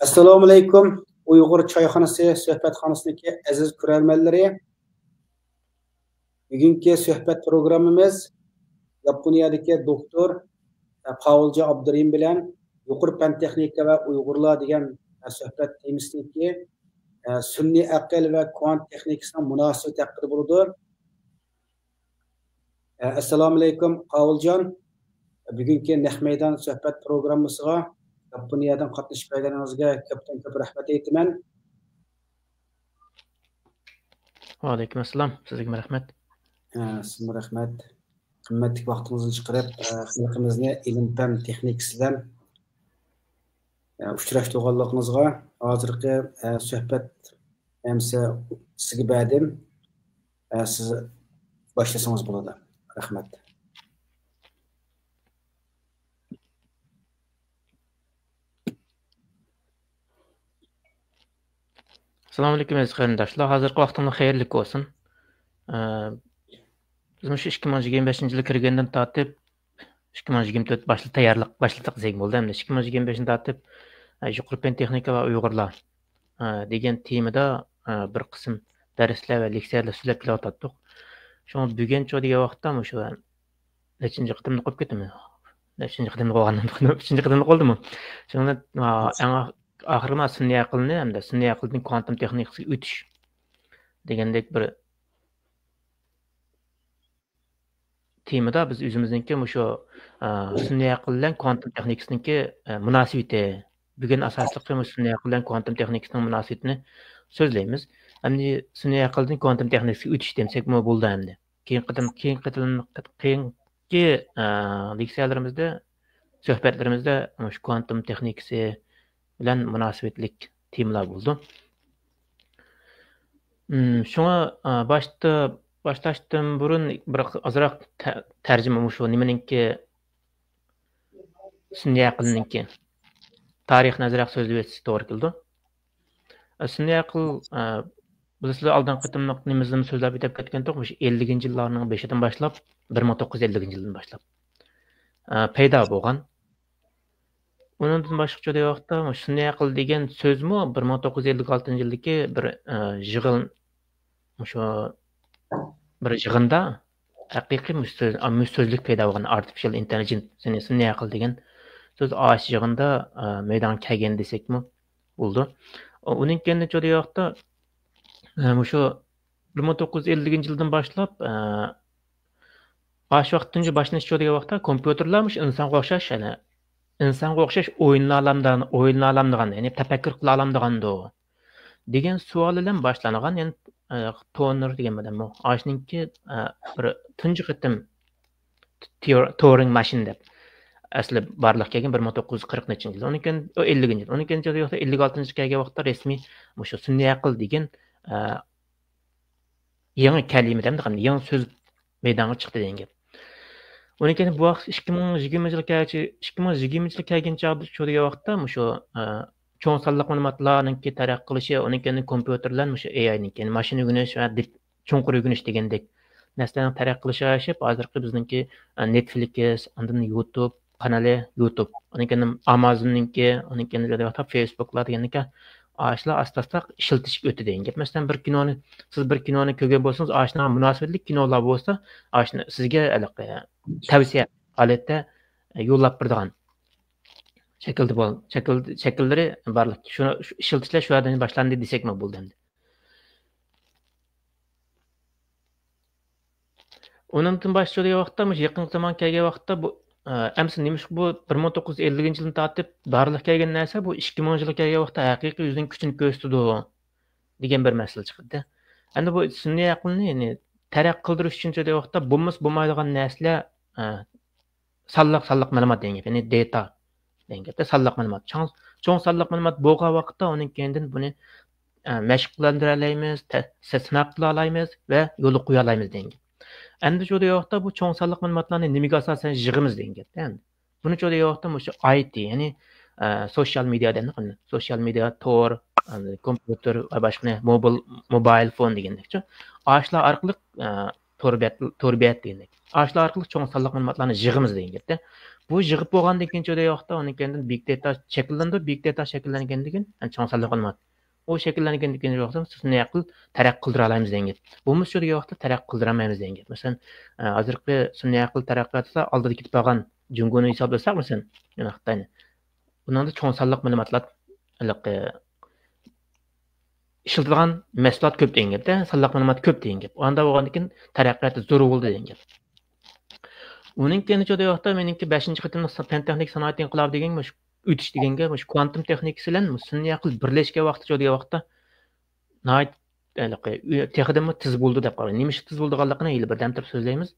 Assalomu alaykum. Uyg'ur choyxonasi suhbatxonasidagi aziz ko'rarmanlari. Bugungi suhbat programmamiz Yaponiyadagi doktor Paulja Abdurim bilan yuqori fan texnika va Uyg'urlar degan suhbat temasidagi sun'iy aql va kvant texnikasining munosabati haqida bo'ladi. Assalomu alaykum Pauljon. Bugungi naq maydon suhbat programmasiga Yaponiyadan qatnashib kelganingizga ko'p rahmat aytaman. Va alaykum assalom. Sizga rahmat. Sizga rahmat. Qimmatli vaqtingizni chiqarib, xalqimizni ilm-fan texnikasidan uchrashtirganligingizga hozirgi suhbat hamsa sizga berdim. Siz boshlasangiz bo'ladi. Rahmat. Assalomu alaykum aziz qarindoshlar. Hozirgi vaqtingiz xayrli bo'lsin. Biz shu 2025-yilga kirgandan tortib 2024 başladık degan bo'ldi. Endi 2025-ni tortib yuqori fan texnika va Uyg'urlar degan temada bir qism darslar va leksiyalar so'zlab kelyotdik. Shunga bugun degan vaqtda shu nechinchi qadamni qo'yib ketdimi? Nechinchi qadamni qo'ygandan 3-chi qadamni qo'ldimi? Shunga oxirgi sun'iy aqlni hamda sun'iy aqlning kvantum texnikasiga o'tish degandek bir temada biz o'zimizningki shu sun'iy aql bilan kvantum texnikasiningki munosabati, bugun asosliqi sun'iy aql bilan kvantum texnikasining munosabatini so'zlaymiz. Endi sun'iy aqlning kvantum texnikasiga o'tish desak bo'ldi endi. Keyingi leksiyalarimizda, suhbatlarimizda shu kvantum texnikasi bilan munosabatlik temalar bo'ldi. Shunga boshlashdan burun bir ozroq tarjima shu nimaninki sun'iy aqlninki tarixni ozroq so'zlab o'tishga to'g'ri keldi. Sun'iy aql bizlar oldin qatimliq nimamizni so'zlab o'tib ketgan to'q 50-yillarning 5-idan boshlab 1950-yildan boshlab paydo bo'lgan. Undan boshqa joyda vaqtda sun'iy aql degan so'zmi 1956-yildagi bir yig'in bir yig'inda haqiqiy so'zlik paydo bo'lgan artificial intelligence sun'iy aql degan so'z osh yig'inda maydonga kelgan desakmi bo'ldi. Uning keyin joyda vaqtda shu 1950-yildan boshlab osh vaqtincha boshlanish joyda vaqtda kompyuterlar insonga o'xshash insonga o'xshash o'yinlardan, ya'ni tafakkur qila oladigandir degan savol bilan boshlangan. Ya'ni Toner degan odam oshninki bir tunji qitim Turing machine deb asli barliq kelgan 1940-yil. Undan keyin 50-yil. Undan keyin 56-yilga kelgan vaqtda rasmiy shu sun'iy aql degan yangi kalima degan yangi so'z maydonga chiqdi degan gap. Undan keyin bu vaqt 2020-yilga kelgan chog'da shu degan vaqtda shu cho'ng sonliq ma'lumotlarninki taraqqiy qilishi, undan keyin kompyuterlar shu AI'ninki, ya'ni mashina o'rganish va cho'nqur o'rganish degandek narsalarning taraqqiy qilishi ashib hozirgi bizningki Netflix, undan YouTube kanali, YouTube, undan keyin Amazonninki, undan keyin Facebooklar degandek ashlar asta-asta ishlatishga o'tdi degan gap. Masalan, siz bir kinoni ko'rgan bo'lsangiz, ashna munosabatli kinolar bo'lsa, ashna sizga tavsiya holatda yo'llab beradigan shakllari barliq. Shuni ishlatishlar shu yerdan boshlandi desak bo'ldi endi. Undan boshqa vaqtda, yaqin zamon kelgan vaqtda bu amsi nimish bu 1950-yildan tortib barliq kelgan narsa bu 2000-yilga kelgan vaqtda haqiqiy o'zining kuchini ko'rsatdi degan bir masala chiqdi. Endi bu sun'iy aqlni ya'ni taraqqiy qildirish uchun vaqtda bo'lmaydigan narsalar sonliq ma'lumot degan gap, ya'ni data degan gapda sonliq ma'lumot. Cho'ng sonliq ma'lumot bo'lgan vaqtda uning keyindan buni mashqlantira olamiz, sinab qila olamiz va yo'l qo'ya olamiz degan gap. Endi shu vaqtda bu cho'ng sonliq ma'lumotlarni nimaga asosan yig'imiz degan gap. Endi buni shu vaqtda IT, ya'ni social media, Tor, kompyuter va boshqa mobile phone degandek. Ashlar orqali to'rbiyat degandek. Aşlar arqılıq çoğun sallıq məlumatlarını yığımız deyin getdi. Bu yığıb bolğandan keyin çoda yoqda onun kendinden big data şəkilləndi. Big data şəkillənəndən keyin çoğun sallıq məlumat. O şəkillənəndən keyin yoqda sun'iy aql tərəqqi qıldıra alamız deyin get. Bu çoda yoqda tərəqqi qıldıramayız deyin get. Məsələn, hazırki sun'iy aql tərəqqiyatda aldıda ketib qalğan Cüngonu hesablasak məsələn, yəni Xitayni. Bundan da çoğun sallıq məlumatlar işiltilgan məhsulat köp deyin get. Sallıq məlumat köp deyin get. Onda bolğandan keyin tərəqqiyatı zor oldu deyin get. Onun kendi çoda yoqda menimki 5-ci qitimli fan texnik sanoat inqilobi degan o'tish deganga kvantum texnikasi bilan sun'iy aql birlashgan vaqtda çoda yoqda texnimi tiz bo'ldi deb qarang. Nima tiz bo'lganligini hali birdan turib so'zlaymiz.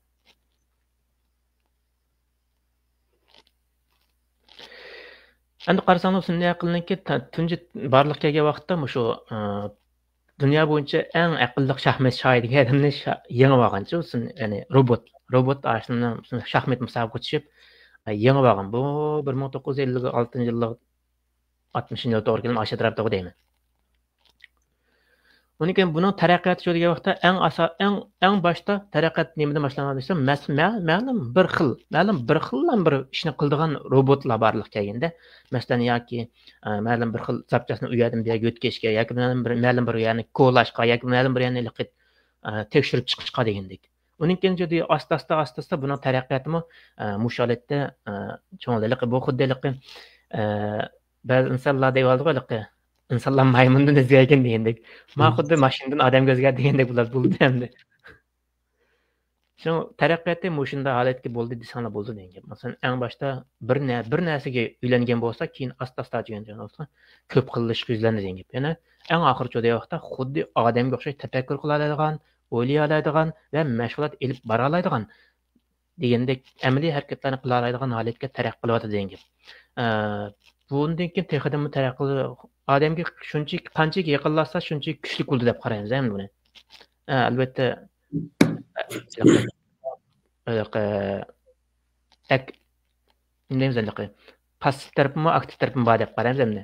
Endi qarasangiz sun'iy aqlniki tunji barliq kelgan vaqtda shu dunyo bo'yicha eng aqlli shaxmat shoyi degan odamni yengib olgancha ya'ni robot aslında şahmat müsabiqə düşüb yeni bağım. Bu 1956 yıllık 60 yılda doğru kelib aşağı tarafda deyman. Onun için bunun taraqqiyatı şöyle vaqtda eng başta taraqqiyat nemadan boshlanadi desam, ma'lum bir xildan bir ishni qildigan robotlar barliq kelganda, masalan yoki ma'lum bir xil zapchasini u yerdan bu yerga o'tkazishga yoki ma'lum bir ya'ni kolashga yoki ma'lum bir ya'ni tekshirib chiqishga degandek. Onun için de asta bunun taraqqiyatı mı müşahetdə çoğunluqla bu xuddiliqi bazı insanlar deyildi insanlar maymundan izləyən deyəndək. Ma xuddi maşından adam gözgər deyəndək bular buldu həmdə. Şu taraqqiyatı müşində halətki buldu desanlar buldu deyəndə. Məsələn ən başda bir nərsəyə öyrənən bolsa, keyin asta öyrənən olsa, köp xillik yüzlənir deyəndə. Yəni ən axır çoda vaxtda xuddi adamga oxşay təfəkkür qıla aladigan o'ylayoladigan va mashg'ulot elib bora oladigan degandek amaliy harakatlarni qila oladigan holatga taraqqiy qilyapti degan gap. Bundan keyin texnikani taraqqiy odamga shunchaki qanchalik yaqinlashsa shunchalik kuchli bo'ldi deb qaraymiz ham buni. Albatta passiv tarafmi aktiv tarafmi bor deb qaraymiz endi.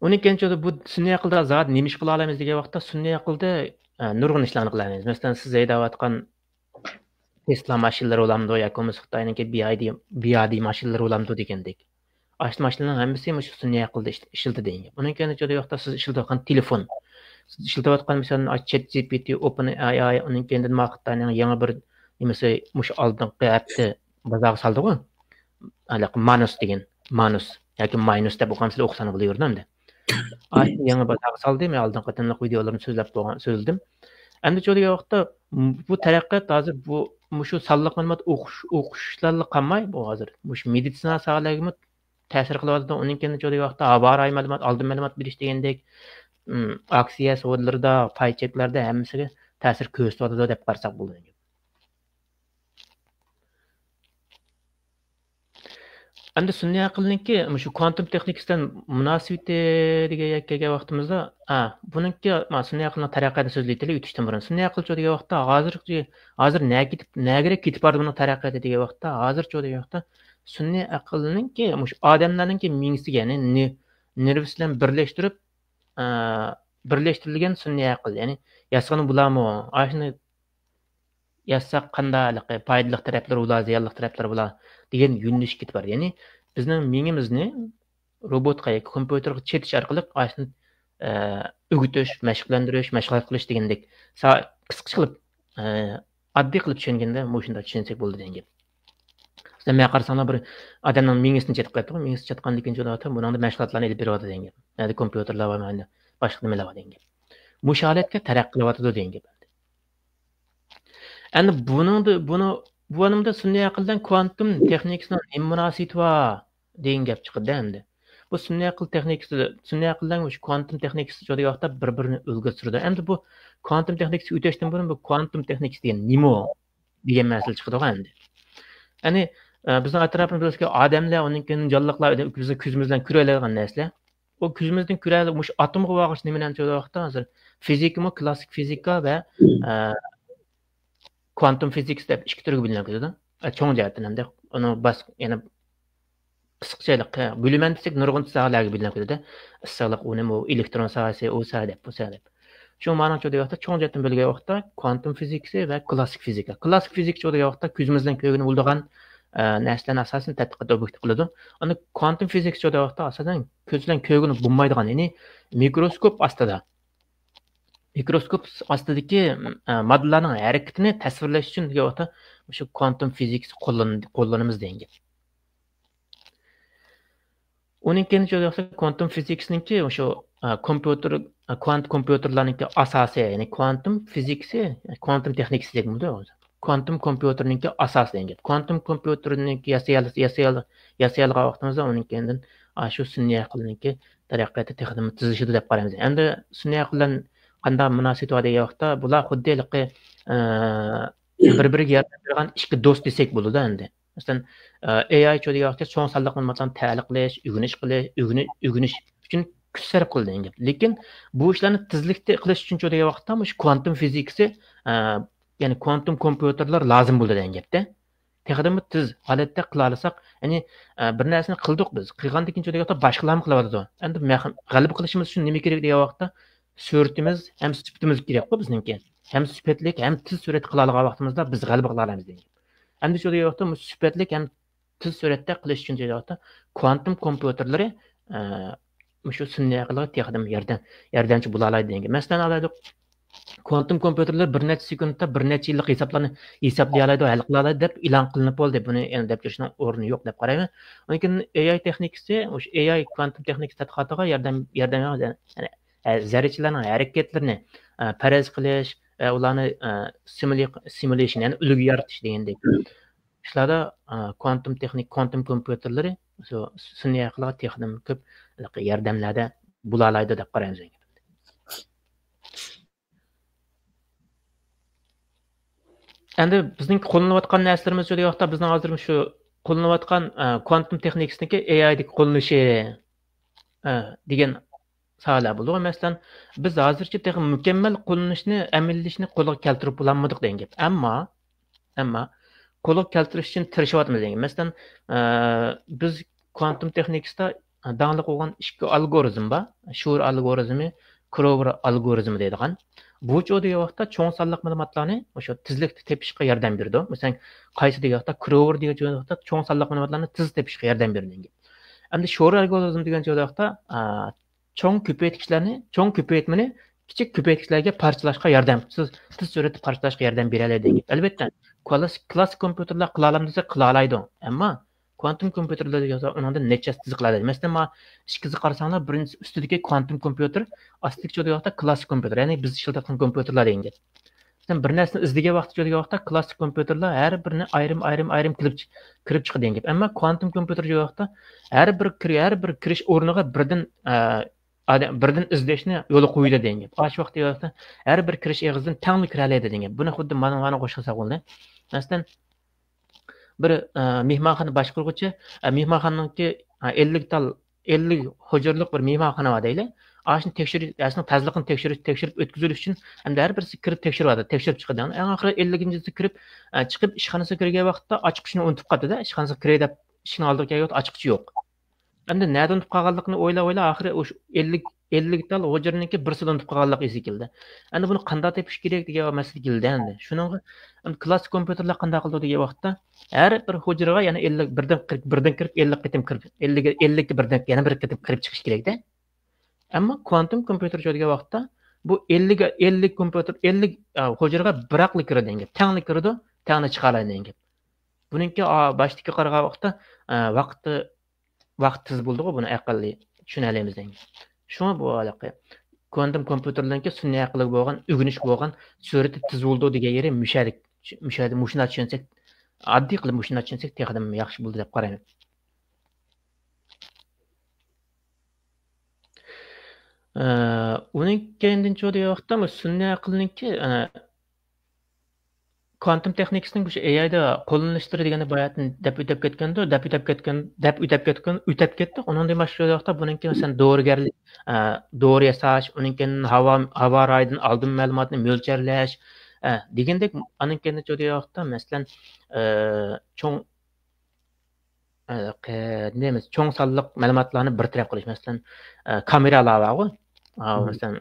Onun keyin bu sun'iy aqlda zot nima ish qila olamiz degan vaqtda sun'iy aqlda nurg'un ishlarni qilamiz. Masalan, siz haydayotgan Tesla mashinalari bo'lamdi yoki bo'lmasa Xitoyniki BYD mashinalari bo'lamdi degandek. Ashli mashinalarning hammasi shu sun'iy aqlda ishildi degan. Onun keyin vaqtda siz ishlatayotgan telefon, siz ishlatayotgan masalan ChatGPT, OpenAI, uning keyin Xitoyning yangi bir nimasi mush oldingi hafta bozorga soldi-ku. Manus degan, Manus yoki Minus deb o'qamsizlar o'qisani bilaverdim-da. Yangi bozorga soldi, men oldin qatimliq videolarini so'zladim. Endi çoda vaqtda bu taraqqiyot hozir bu shu sonliq ma'lumot o'qishlarga qolmay bu hozir shu meditsina sohalariga ta'sir qilyapti. Uning keyin çoda vaqtda xabar ma'lumot, oldin ma'lumot berish degandek aksiya savdolarida, pay cheklarda hammasiga ta'sir ko'rsatyapti deb qarsak bo'ladi. Endi sun'iy aqlniki shu kvantum texnikasidan munosabati degan kelgan vaqtimizda, buningki sun'iy aqlning taraqqiyoti so'zlaydilar o'tishdan burun. Sun'iy aql degan vaqtda hozir nega ketib bordi buning taraqqiyoti degan vaqtda, hozircha degan vaqtda sun'iy aqlniki shu odamlarningki mingisiga, ya'ni nervisi bilan birlashtirilgan sun'iy aql, ya'ni yasag'ini bularmi, ashuni yasak qanday foydali taraflari bo'lar, ziyonli taraflari bo'lar degan yo'nalish ketib bor. Ya'ni bizning mingimizni robotga yoki kompyuterga chetish orqali ashuni o'g'itish, mashqlantirish, mashg'ulot qilish degandek qisqacha qilib oddiy qilib tushunganda shunday tushunsak bo'ldi degan gap. Sizlar men qarasanglar bir odamning mingisini chetib qo'yibdi, mingisi chetgandan keyin jo'natib, buningda mashg'ulotlarni ilib beryapti degan gap. Ya'ni kompyuterlar va mana boshqa nimalar bor degan gap. Mushohadatga taraqqiy qilyapti degan gap. Endi bu anımda sun'iy aqldan kvantum texnikasining nima munosabati bor degan gap chiqdi endi. Bu sun'iy aql texnikasi, sun'iy aqldan shu kvantum texnikasi jo'da vaqtda bir-birini o'lgir surdi. Endi bu kvantum texnikasi o'tashdan burun bu kvantum texnikasi degan nima degan masala chiqdi endi. Ya'ni bizning atrofimizda odamlar, uning keyin jonliqlar, biz ko'zimiz bilan ko'ra oladigan narsalar. O ko'zimizdan ko'ra oladigan atomga bog'liq nimadan jo'da vaqtda hozir fizikami, klassik fizika va quantum physics deb ikki turga bo'linadi. Cho'ng jihatdan hamda uni yana qisqachalik bo'laman desak nurg'un sohalarga bo'linadi. Issiqlik, unimi, elektron sohasi, u soha deb, bu soha deb. Şu ma'noga degan vaqtda cho'ng jatim bo'lgan vaqtda kvantum fizikasi va klassik fizika. Klassik fizika degan vaqtda ko'zimizdan ko'rgan bo'lgan narsalarni asosan tadqiqot obyekti qiladi. Uni kvantum fizikasi degan vaqtda asosan ko'zdan ko'rgan bo'lmaydigan, ya'ni mikroskop ostida mikroskop ostidagi moddalarning harakatini tasvirlash uchun degan vaqtda o'sha kvantum fizikasi qo'llanamiz degan. Uning keyin kvantum fizikasininki o'sha kompyuter kvant kompyuterlarninki asosi, ya'ni kvantum fizikasi, kvantum texnikasi degan bo'ladi. Kvantum kompyuteriningki asosi degan. Kvantum kompyuteriningki yasayalgan vaqtimizda uning keyin shu sun'iy aqlninki taraqqiyoti texnik tuzilishida deb qaraymiz. Endi sun'iy aqllar qanday munosabat bor degan vaqtda bular xuddi bir-biriga yordam bergan ikki do'st desak bo'ladi endi. Masalan, AI degan vaqtda cho'ng sonliq ma'lumotlarni ta'liq qilish, o'rganish uchun kuch sarf qildi. Lekin bu ishlarni tezlikda qilish uchun degan vaqtda shu kvantum fizikasi, ya'ni kvantum kompyuterlar lozim bo'ldi degan gapda. Texnik tez holatda qila olsak, ya'ni bir narsani qildik biz. Qilgandan keyin degan vaqtda boshqalar qilyapti. Endi g'alaba qilishimiz uchun nima kerak degan vaqtda suratimiz ham sifatimiz kerak bizningki. Ham sifatlik, ham tez surat qila olgan vaqtimizda biz g'alaba qila olamiz degan. Endi shu degan vaqtda sifatlik ham tez suratda qilish uchun degan vaqtda kvantum kompyuterlari shu sun'iy aqlga texnik yordamchi bo'la oladi degan. Masalan, alaylik kvantum kompyuterlar bir necha sekundda bir necha yillik hisoblarni hisoblay oladi, hal qila oladi deb e'lon qilinib bo'ldi. Buni endi deb turishning o'rni yo'q deb qarayman. Lekin AI texnikasi, o'sha AI kvantum texnikasi tadqiqotiga yordam ya'ni zarrachalarning harakatlarini faraz qilish, ularni simulation, ya'ni ulgu yaratish degandek ishlarda kvantum kompyuterlari sun'iy aqlga texnik ko'p yordamlarda bo'la oladi deb qaraymiz. Endi bizning qo'llanayotgan narsalarimiz degan vaqtda bizning hozir shu qo'llanayotgan kvantum texnikasiniki AI'dagi qo'llanilishi degan sohalar bo'ldi. Masalan, biz hozircha texnik mukammal qo'llanishni amaliyashni qo'lga keltirib bo'lmadik degan gap. Ammo qo'lga keltirish uchun tirishyapmiz degan. Masalan, biz kvantum texnikasida dangli bo'lgan ikki algoritm bor. Shur algoritmi, Krover algoritmi deydigan. Bu degan vaqtda cho'ng sonliq ma'lumotlarni o'sha tezlikda tepishga yordam berdi. Masalan, qaysi degan vaqtda Krover degan vaqtda cho'ng sonliq ma'lumotlarni tez tepishga yordam berdi. Endi Shur algoritmi degan vaqtda cho'ng ko'paytmani kichik ko'paytgichlarga parchalashga yordam, tez suratda parchalashga yordam beradi. Albatta, klassik kompyuterlar qila olamiz desa qila oladi. Ammo kvantum kompyuterlar degan undan nechasi tez qiladi. Masalan, ikkinchi qarasanglar, birinchi ustidagi kvantum kompyuter, ostidagi vaqtda klassik kompyuter, ya'ni biz ishlatayotgan kompyuterlar degan. Masalan, bir narsani izlagan vaqtda klassik kompyuterlar har birini ayrim kirib chiqadi degan. Ammo kvantum kompyuter vaqtda har bir kirish o'rniga birdan izlashni yo'li qo'ydi degan. Shu vaqtda har bir kirish eg'izidan tangli kira oladi degan. Buni xuddi mana qo'shilsa bo'ldi. Masalan, bir mehmonxona boshqaruvchi, mehmonxonaniki 50 hujurlik bir mehmonxona bor deylik. Ashni tekshirish, asli tezlikni tekshirib o'tkazilish uchun hamda har birisi kirib tekshirib chiqadi. Eng oxiri 50-chi kirib chiqib ishxonasiga kirgan vaqtda ochiqchini unutib qoldi-da. Ishxonasiga kiray deb ishni oldiga kelib ochiqchi yo'q. Endi nada unutib qolganligini o'ylab oxiri o'sha 50 tal hujurniki birsini unutib qolganlik esi keldi. Endi buni qanday tepish kerak degan masala keldi endi. Shuning klassik kompyuterlar qanday qildi degan vaqtda har bir hujraga yana 50 birdan kirib 50 qitim kirib 50 birdan yana bir qitim kirib chiqish kerak-da. Ammo kvantum kompyuter degan vaqtda bu 50 kompyuter 50 hujraga biraqli kiradi degan. Tangli kiradi, tangli chiqaradi degan. Buningki boshdagi qaragan vaqtda vaqt tez bo'ldi-ku, buni aqlli tushuna olamiz degan. Shuna bu aloqa. Kvantum kompyuterlarga sun'iy aqlga bo'lgan, o'rganish bo'lgan surati tez bo'ldi degan yeri mushalik mushuna tushunsak, oddiy qilib mushuna tushunsak texnik yaxshi bo'ldi deb qarayman. Uning keyinchi vaqtda sun'iy aqlniki kvantum texnikasining o'sha AI'da qo'llanishlari degani boyatni deb o'tib ketdi. Undan boshqa vaqtda buningki masalan dorigarlik, dori yasash, uningki havo raydan oldin ma'lumotni mo'ljallash degandek uning keyinchi vaqtda masalan cho'ng sonliq ma'lumotlarni bir taraf qilish, masalan kameralar bor. Masalan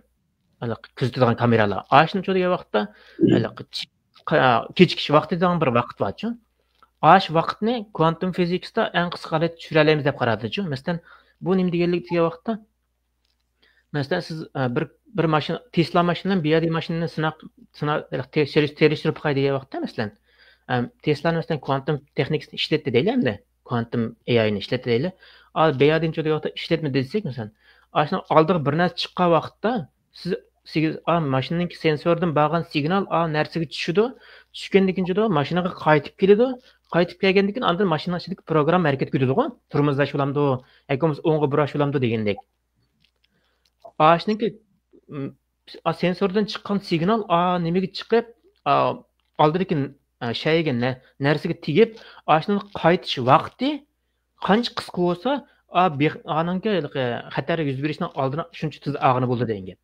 kuzatadigan kameralar. Ashni degan vaqtda kechikish vaqti degan bir vaqt bor-ku. Ash vaqtni quantum physicsda eng qisqa holatda tushira olamiz deb qaradi-ku. Masalan, bu nima deganlik degan vaqtda masalan siz bir mashina Tesla mashinani BYD mashinani terishtirib qo'y degan vaqtda masalan Tesla masalan quantum texnikasini ishlatdi deylik-da. Quantum AI'ni ishlatdi deylik. Al BYD'ni degan vaqtda ishlatma desak masalan, ashuni oldiga bir narsa chiqqan vaqtda siz mashinaning sensordan bo'lgan signal narsaga tushidi. Tushgandan keyin mashinaga qaytib keladi. Qaytib kelgandan keyin andan mashina ichidagi program harakat qiladi-ku. Turmizlash bo'lamdi, yoki o'ngga burash bo'lamdi degandek. Ashniki sensordan chiqqan signal nimaga chiqib, oldidagi shayga narsaga tegib, ashning qaytish vaqti qancha qisqa bo'lsa, ananki xatar yuz berishning oldini shuncha tez og'ini bo'ldi degan gap.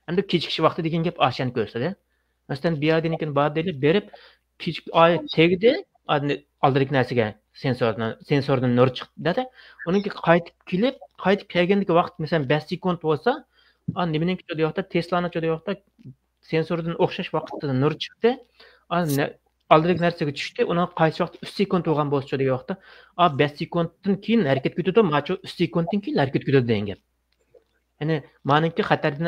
Endi kechikish vaqti degan gap ashani ko'rsatadi. Masalan, BYDnikin bor deylik, berib kechik tegdi, oldidagi narsaga sensordan nur chiqdi. Uningki qaytib kelgandagi vaqt masalan 5 sekund bo'lsa, nimaning uchun yo'qda Tesla'ning uchun yo'qda sensordan o'xshash vaqtda nur chiqdi. Oldidagi narsaga tushdi, uni qaytish vaqti 3 sekund bo'lgan bo'lsa degan vaqtda 5 sekunddan keyin harakat qiladi, macho 3 sekunddan keyin harakat qiladi degan gap. Ya'ni ma'niki xatardan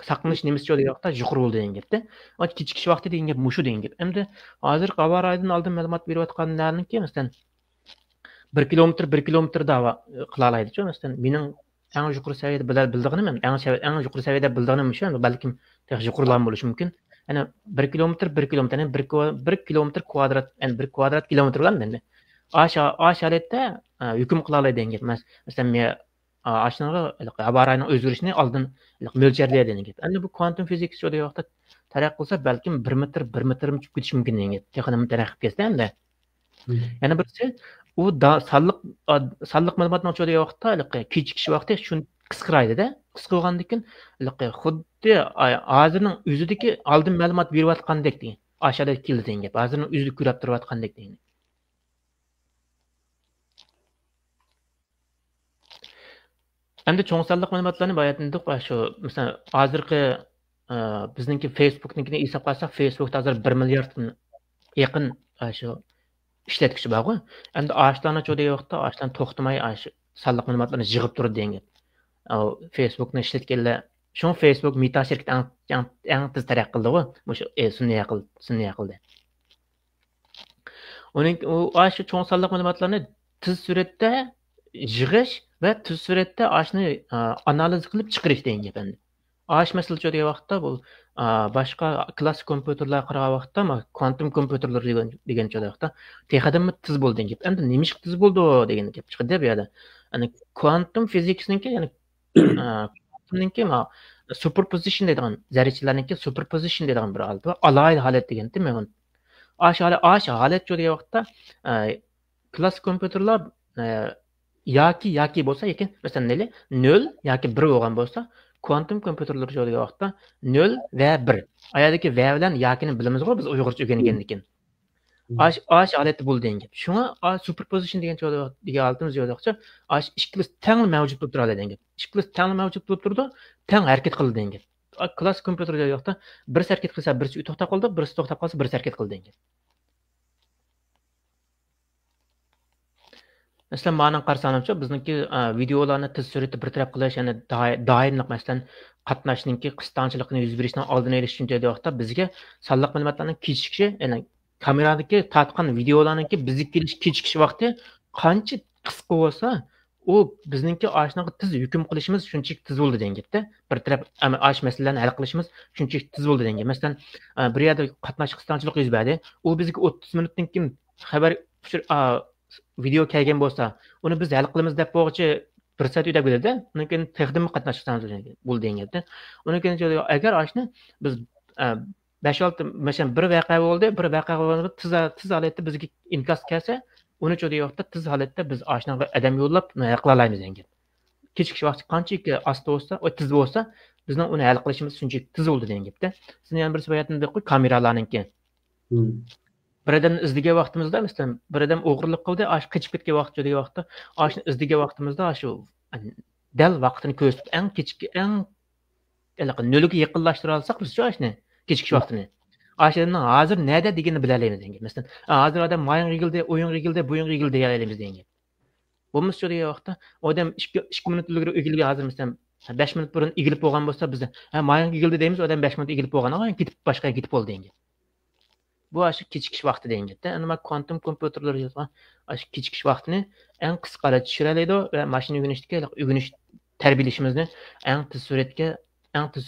saqlanish nimasi degan vaqtda yuqori bo'ldi degan gapda. Kechikish vaqti degan gap mushu degan gap. Endi hozir avariyadan oldin ma'lumot berayotganlarniki masalan 1 kilometrda qila oladi-ku. Masalan, mening eng yuqori saviyada bildig'anim, eng yuqori saviyada bildig'anim shu, balkim yuqorilar bo'lishi mumkin. Yani 1 kilometr, yani 1 kilometr kvadrat, yani 1 kvadrat kilometr bilan endi. Ash holatda hukm qila oladi degan gap emas. Masalan, men ashnaga avariyaning o'zgarishini oldin mo'ljallaydi degan gap. Endi bu quantum physics degan vaqtda taraqqi qilsa, balkim 1 metr chiqib ketishi mumkin degan gap. Texnik taraqqi ketsa endi. Yana birisi u sonliq ma'lumotni degan vaqtda kechikish vaqti shuni qisqaraydi-da. Qisqa bo'lgandan keyin xuddi hozirning o'zidagi oldin ma'lumot berayotgandek degan. Aşağıda keldi degan gap. Hozirning o'zida ko'rib turayotgandek degan. Endi cho'ng sonliq ma'lumotlarni bayatındık shu masalan hozirgi bizningki Facebook'nikini hisoblasak, Facebook'da hozir 1 milliarddan yaqin shu ishlatkichi bor-ku. Endi ashlarni degan vaqtda ashlarni to'xtamay shu sonliq ma'lumotlarni yig'ib turadi degan gap. Facebook'ni ishlatganlar shu Facebook Meta shirkati eng tez taraqqi qildi-ku. O'sha sun'iy aqlda. Uning shu cho'ng sonliq ma'lumotlarni tez suratda yig'ish va tez suratda ashni analiz qilib chiqarish degan gap endi. Ash masalasi degan vaqtda bu boshqa klassik kompyuterlar qaragan vaqtda quantum kompyuterlar degan vaqtda texadan tez bo'ldi degan gap. Endi nima tez bo'ldi degan gap chiqdi bu yerda. Ya'ni quantum physicsniki, ya'ni quantumniki superposition deydigan zarrachalarniki superposition deydigan bir holat va alohida holat deganda men ash holat degan vaqtda klassik kompyuterlar yoki bo'lsa, lekin masalan 0 yoki 1 bo'lgan bo'lsa, quantum kompyuterlar degan vaqtda 0 va 1. Ayadagi va bilan yokini bilamiz-ku biz uyg'urcha o'rgangandan keyin. Ash holati bo'ldi degan gap. Shunga superposition degan holatimiz yo'qcha, ash ikkilisi teng mavjud bo'lib turadi degan gap. Ikkilisi teng mavjud bo'lib turdi, teng harakat qildi degan gap. Klassik kompyuter degan vaqtda birisi harakat qilsa, birisi to'xtab qoldi, birisi to'xtab qolsa, birisi harakat qildi degan gap. Masalan, ma'nan qarasanimcha, bizniki videolarni tez suratda bir taraf qilish, ya'ni doimlik masalan qatnashninki qisqanchilikni yuz berishdan oldini olish uchun degan vaqtda bizga sonliq ma'lumotlarning kechikishi, ya'ni kameradagi tatgan videolarningki bizga kelish kechikish vaqti qancha qisqa bo'lsa, u bizningki ashnaqa tez hukm qilishimiz shunchalik tez bo'ldi degan gapda. Bir taraf ash masalalarni hal qilishimiz shunchalik tez bo'ldi degan gap. Masalan, bir yerda qatnash qisqanchilik yuz berdi, u bizga 30 minutdan keyin xabar video kelgan bo'lsa, uni biz hal qilamiz deb bo'g'ichi bir soat o'tib ketadi. Undan keyin texnik qatnashishimiz bo'ldi degan gapda. Undan keyin agar ashni biz 5-6 masalan bir voqea bo'ldi, tez holatda bizga inkos kelsa, uni degan vaqtda tez holatda biz ashnaqa odam yo'llab hal qila olamiz degan gap. Kechikish vaqti qanchaki asta bo'lsa, tez bo'lsa, bizning uni hal qilishimiz shunchalik tez bo'ldi degan gapda. Sizning yana bir sabayatini kameralarningki. Bir adam izdigan vaqtimizda, masalan, bir adam o'g'irlik qildi, qochib ketgan vaqt degan vaqtda, ashni izdigan vaqtimizda shu dal vaqtini ko'rsatib, eng nölüge yaqinlashtira olsak biz shu ishni kechki vaqtini ashadamning hozir nada deganini bilalaymiz degan. Masalan, hozir odam mayın qildi, o'yin qildi, bo'yin qildi deyalaymiz degan. Bo'lmasa shu degan vaqtda odam 2 minut ilgari o'gilga hozir masalan 5 minut burun egilib bo'lgan bo'lsa biz mayın qildi deymiz, odam 5 minut egilib bo'lgan, ketib boshqa ketib bo'ldi degan. Bu aşı kechki vaqti degan. Ana quantum kompyuterlar yozgan aşı kechki vaqtini eng qisqara tushiradi va mashina o'rganishga tarbiyalashimizni eng tez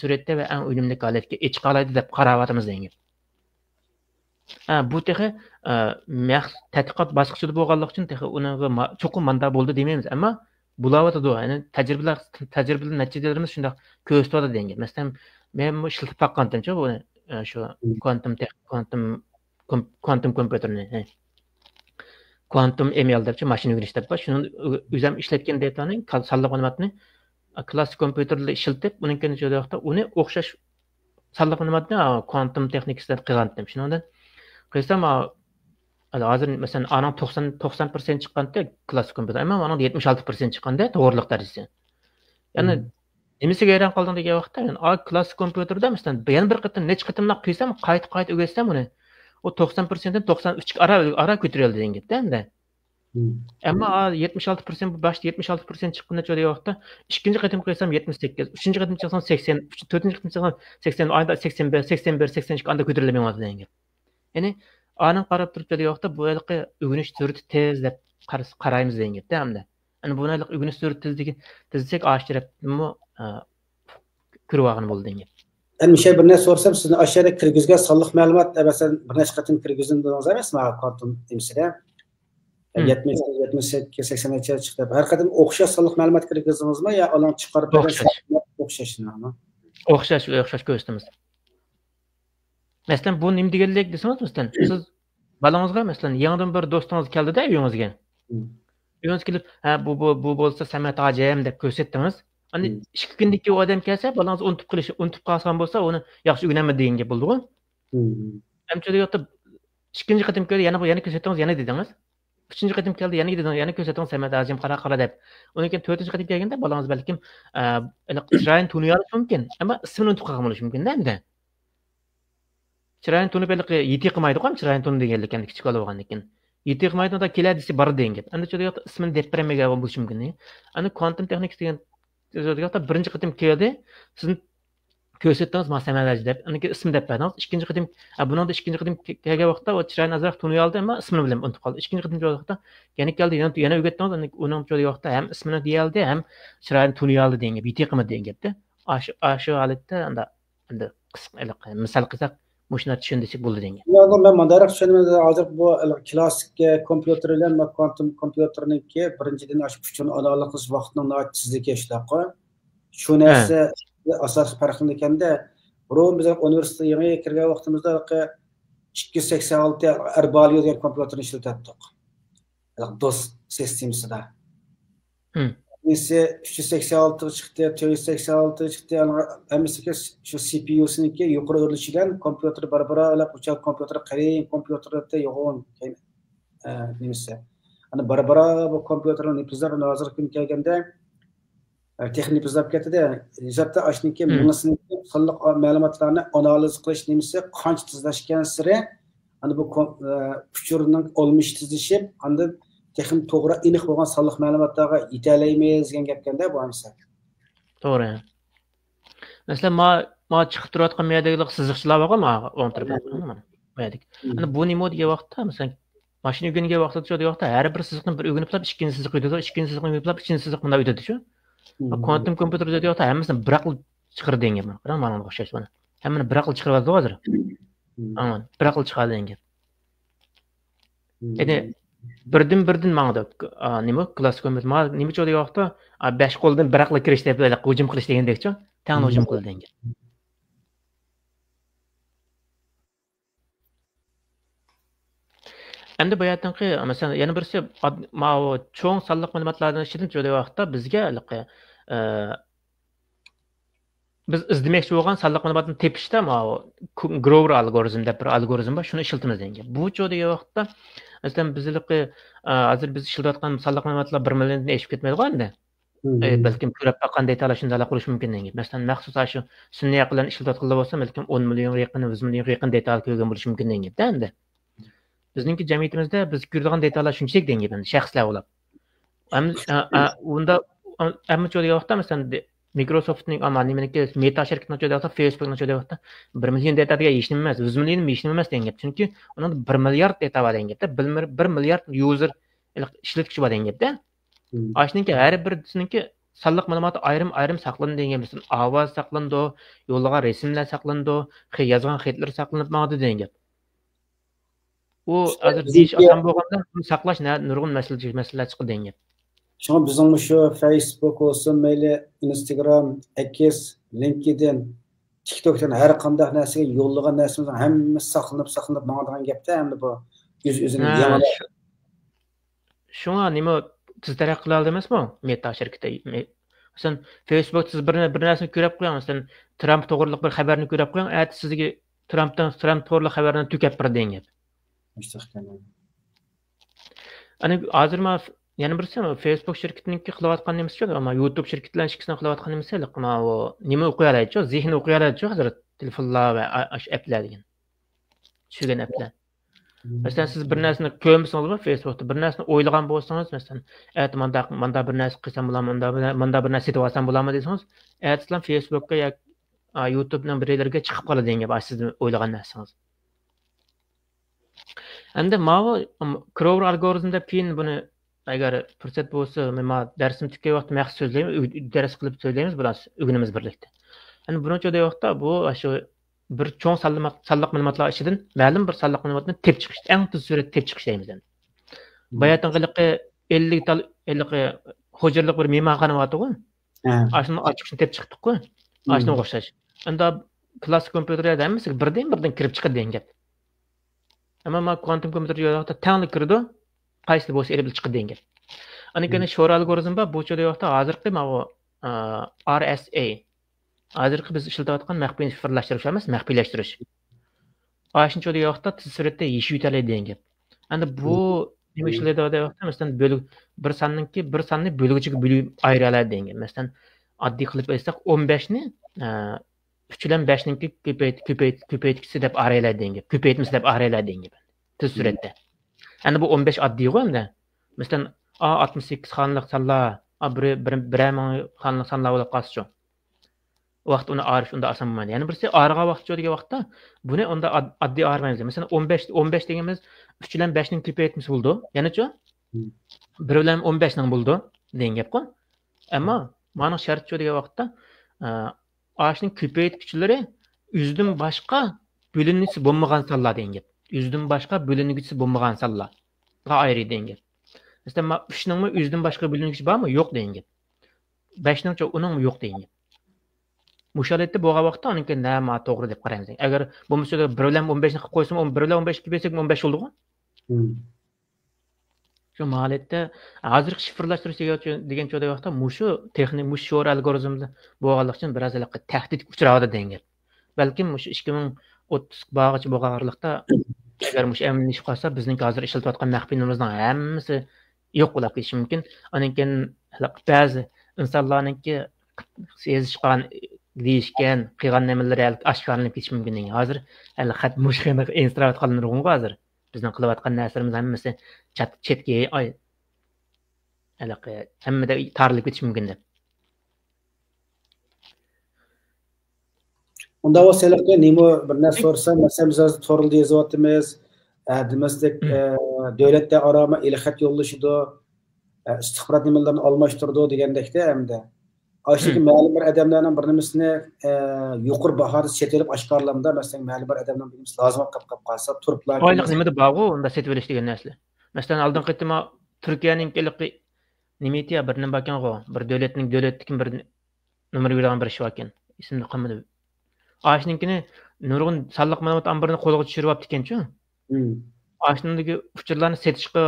suratda va eng unumli holatga chiqaradi deb qarayapmiz degan. Bu texi tadqiqot bosqichida bo'lganligi uchun texi uning cho'qim manda bo'ldi demaymiz, ammo bulavotadi. Ya'ni tajribalar natijalarimiz shunday ko'rsatadi degan. Masalan, men ishlatib baqqanimcha buni shu quantum kompyuterni quantum ML debchi mashina o'rganish deb bor. Shuni o'zim ishlatgan dataning sonliq ma'lumotni klassik kompyuterda ishlatib, uning vaqtda uni o'xshash sonliq ma'lumotni quantum texnikasidan qilgandim. Shundan qilsam hozir masalan aning 90% chiqqanda klassik kompyuter, ammo aning 76% chiqqanda to'g'riliq darajasi. Ya'ni nimasiga hayron qoldim degan vaqtda, men klassik kompyuterda masalan yana bir qatim necha qatimlab qilsam, qayta o'rgansam uni o 90%dan 93 ara ko'tarildi deganda. Ammo 76% başta 76% chiqqanda jo'day vaqtda ikkinchi qatim qilsam 78, uchinchi qatim qilsam 80, to'rtinchi qatim qilsam 80, oyda 81, 81, 82 anda ko'tarilmayapti degan. Ya'ni aning qarab turib jo'day vaqtda bu yilqi o'rganish surati tez deb qaraymiz deganda hamda. Ana bu yilqi o'rganish surati tezlik oshiribmi ko'rib bo'ldi degan. Ben bir şey birine sorsam sizin aşağıda kirgizge sallık malumat mesela birine katın kirgizin dediniz emasmi quantum imside 70-80 çıktı. Her kadın okşaş sallık malumat kirgizdiniz mi ya alan çıkarıp okşaşını mı? Okşaş göstimiz. Mesela bu nim deganlik deseniz mesela siz balangizga mesela yangidan bir do'stingiz keldi-da uyingizga. Uyingiz kelib, bu bo'lsa Samat hojim deb ko'rsatdingiz. Hani 2 kundagi odam kelsa, balangiz unutib qolgan bo'lsa, uni yaxshi o'rganma degan gap bo'ldi-ku. Hamchada yotib 2-chi qatim keldi, yana ko'rsatdingiz, yana dedingiz. 3-chi qatim keldi, yana ko'rsatdingiz, Samat hojim qara deb. Undan keyin 4-chi qatim kelganda balangiz balkim chiroyini tuniy olishi mumkin, ammo ismini unutib qolgan bo'lishi mumkin-da endi. Chiroyini tunib yeti qilmaydi-ku, chiroyini tuni deganlik endi kichik bo'lgandan keyin. Yeti qilmaydi, unda keladisi bor degan gap. Endi cho'da yotib ismini deb bermagan bo'lishi mumkin. Ana quantum texnikasi degan Zodiyakta birinchi qatim keldi, sizni ko'rsatdingiz masalanlar deb, uni ism deb berdingiz. Ikkinchi qatim, buningda ikkinchi qatim kelgan vaqtda o chiroyini azroq tuniy oldi, ammo ismini bilmay unutib qoldi. Ikkinchi qatim vaqtda yana keldi, yana o'rgatdingiz, uning joyi vaqtda ham ismini deyildi, ham chiroyini tuniy oldi degan gap, yeti qilmadi degan gapda. Shu holatda endi qisqa misol qilsak, mushuna tushundik bo'ldi degan. Yo'q, men mandara tushunmadim. Hozir bu klassik kompyuter bilan quantum kompyuterniki birinchidan shu kuchini aloqa qilish vaqtining tezligi ishlaqo. Shu narsa asosiy farqli ekanda, Rom biz universitetga yangi kirgan vaqtimizda 286 Erbalio degan kompyuterni ishlatdik. DOS sistemasida. Neyse 386 çıktı, 486 çıktı. Hemisi şu CPU'sunki yukarı örülüşüden kompüter barbara uçak kompüter qarang kompüterda yo'g'on neyse. Hani barbara bu kompüterning nipizlar hozir kun kelganda texnik nipizlar ketdi. Ijodda ashniki bunisining sonliq ma'lumotlarni analiz qilish neyse qancha tezlashgan siri hani bu uçurning olmuş tezlashib, anda texnik to'g'ri aniq bo'lgan sonliq ma'lumotlarga yetalaymiz degan gapkanda bu hamsa. To'g'ri. Masalan, ma chiqib turayotgan miyadagi siziqchilar bormi? O'ntirib qo'yganman. Maydik. Ana bu nima degan vaqtda, masalan, mashina o'rgangan vaqtda shu vaqtda har bir siziqni bir o'rganib, ikkinchi siziq o'tadi, ikkinchi siziqni o'rganib, uchinchi siziq bunday o'tadi shu. Quantum kompyuter degan vaqtda hammasini bir aql chiqardi degan gap. Qarang, mana o'xshash buni. Hammani bir aql chiqaradi hozir. Aman, bir aql chiqardi degan gap. Endi birdan mangda nima klassik kompyuter nima cho'da vaqtda 5 qo'ldan bir aql kirish deb hujum qilish degandek-chi, tang hujum qildi degan. Endi bu yerdanki masalan yana birisi cho'ng sonliq ma'lumotlardan ichidan cho'da vaqtda bizga biz izlamoqchi bo'lgan sonliq ma'lumotni tepishda Grover algoritm deb bir algoritm bor, shuni ishlatamiz degan. Bu cho'da vaqtda masalan bizlikki hozir biz ishlatayotgan sonliq ma'lumotlar 1 milliondan oshib ketmaydi endi. balkim ko'rib baqqan datalar shunday qurish mumkin degan. Masalan, maxsus shu sun'iy aqldan ishlatayotganlar bo'lsa, balkim 10 million yaqin, 100 million yaqin data ko'rgan bo'lishi mumkin degan. Endi bizningki jamiyatimizda biz ko'radigan datalar shunchalik degan, shaxslar bo'lib. Unda hamma joyga vaqtda masalan Microsoftning ama nimeniki Meta şirketinin joyda vaqtda Facebookning joyda vaqtda 1 million data degan hech nima emas, 100 million hech nima emas degan. Chunki uning 1 milliard data bor degan. 1 milliard user ishlatuvchi bor degan. Aşnınki her birisininki salliq ma'lumoti ayrim saqlanadi degan. Masalan, ovoz saqlanadi, yo'llagan rasmlar saqlanadi, yozgan xatlar saqlanib ma'lumoti degan. U hozir deyish oson bo'lganda saqlash nurg'un masalalar chiqdi degan. Şuna bizim şu Facebook olsun, mayli Instagram, X, LinkedIn, TikTok'tan her qanday narsaga yo'llagan narsamiz hammasi saqlanib ma'lumotdan gapda hamda bu o'zini yanada. Shunga nima siz taraqqiy qila olmaysizmi? Meta shirkati. Masalan, Facebook siz bir narsani ko'rib qo'ying, masalan, Trump to'g'riliq bir xabarni ko'rib qo'ying, ayt sizga Trump to'g'riliq xabarni tugab bir degan. Ana hozir men yana birisi Facebook şirketiniki qilayotgan nimasi yo'q, ammo YouTube şirketlar ikkisini qilayotgan nimasi yo'q. Ammo u nima o'qiy oladi-ku, zehni o'qiy oladi-ku hozir telefonlar va applar degan. Tushgan applar. Masalan, siz bir narsani ko'rmasangiz Facebookda bir narsani o'ylagan bo'lsangiz, masalan, manda bir narsa qilsam bo'ladimi, manda bir narsa setib olsam bo'ladimi desangiz, aytsizlar Facebookga yoki YouTubening birlariga chiqib qoladi degan sizni o'ylagan narsangiz. Endi mana Crowd algoritm deb keyin buni agar fursat bo'lsa, men darsim tugagan vaqt maxsus so'zlaymiz, dars qilib so'zlaymiz, bilan o'rganamiz birlikda. Endi buncha vaqtda bu shu bir cho'ng salliq ma'lumotlar ichidan ma'lum bir salliq ma'lumotni tep chiqish, eng tez suratda tep chiqish deymiz endi. Bayatın qiliqi 50 hujurliq bir mehmonxona bor-ku. Ashuni ochiqni tep chiqdik-ku. Ashuni o'xshash. Endi klassik kompyuterlarda hammasi birdan kirib chiqadi degan gap. Ammo men kvantum kompyuterda tangli kirdi. Qaysi bo'lsa erib chiqdi degan. Anikani sho'r algoritm bor, bu joyda hozirgi mana RSA. Hozirgi biz ishlatayotgan maxfiy shifrlashtirish emas, maxfiylashtirish. Ashuncha joyda tez suratda yeshib yutadi degan. Endi bu nima ishlaydi deyapti? Masalan, bir sonni bo'lgichiga bo'lib ayira oladi degan. Masalan, oddiy qilib aytsak 15 ni 3 bilan 5 ninki ko'paytgisi deb arayiladi degan. Ko'paytmasi deb arayiladi degan. Tez suratda. Endi bu 15 oddiy-ku endi. Masalan, 68 xonalik sonlar, bir xonalik sonlar bo'lib qolsa-chu. Vaqt uni arish unda oson bo'lmaydi. Yana birisi ariga vaqt jo'diga vaqtda buni unda oddiy armaymiz. Masalan, 15 deganimiz 3 bilan 5 ning ko'paytmasi bo'ldi. Yana-chu? 1 bilan 15 ning bo'ldi degan gap-ku. Ammo mana shart jo'diga vaqtda ashning ko'paytgichlari 100 dan boshqa bo'linmasi bo'lmagan sonlar degan gap. 100 dan boshqa bo'lingichi bo'lmagan sonlar. Ga ayri degan. Masalan, 3 ning 100 dan boshqa bo'lingichi bormi? Yo'q degan. 5 ning uning yo'q degan. Mushalatda bo'lgan vaqtda uningki nima to'g'ri deb qaraymiz. Agar bu misolda 1 bilan 15 ni qilib qo'ysam, 1 bilan 15 ko'paysak 15 bo'ldi-ku. Shu holatda hozir shifrlashtirish degan joyda vaqtda mushu texnik sho'r algoritmda bo'lganlik uchun biroz tahdid uchradi degan. Balkim mushu 2030 bag'acha bo'lganlikda agar mush emlashib qolsa, bizning hozir ishlatayotgan maxfiymizning hammasi yo'q bo'lib ketishi mumkin. Uningkin ba'zi insonlarningki sezishgan, deyishgan, qilgan nimalari oshkorlanib ketishi mumkin degan. Hozir hali xat mushxina instrument qilinirgan hozir. Bizning qilayotgan narsalarimiz hammasi chetga hammada tarilib ketishi mumkin deb. Unda o selekte nima bir narsa so'rasam, masalan biz hozir to'g'ri yozyapmiz. Demaslik davlatda arama ilxat yo'llashidi, istixborot nimalarni almashtirdi degandekda hamda Aşık ma'lum bir adamlarning bir nimasini yuqori bahoda setilib oshkorlamda, masalan ma'lum bir adamning bir nimasi lozim qolib qolsa, turiblar. Oylik nimada bor-ku, unda setib olish degan narsa. Masalan, oldin qaytma Turkiyaning kelqi nimetiya bir nima ekan-ku, bir davlatning bir nomer bergan bir ish ekan. Ismini qilmadi. Ashninkini nurg'un salliq ma'lumot ambirini qo'lga tushiryapti ekan-chu. Ashnindagi uchurlarni setishga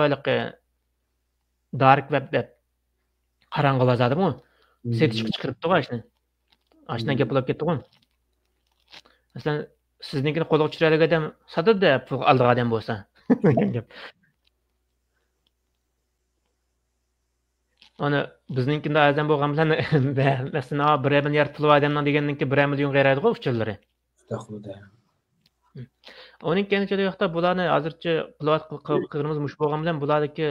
dark web deb qarang'ilazadimi? Setishga chiqiribdi ashni. Ashdan gap olib ketdi-ku. Masalan, siznikini qo'lga tushiradigan odam sadada pul oldigan odam bo'lsa. Оны bizninkinde azam bo'lgan bilan masalan 1 milliard pul odamdan degandan keyin 1 million qaraydi-ku uchurlari. Onun keyin yoqda bularni hozircha qilib mush bo'lgan bilan bulardagi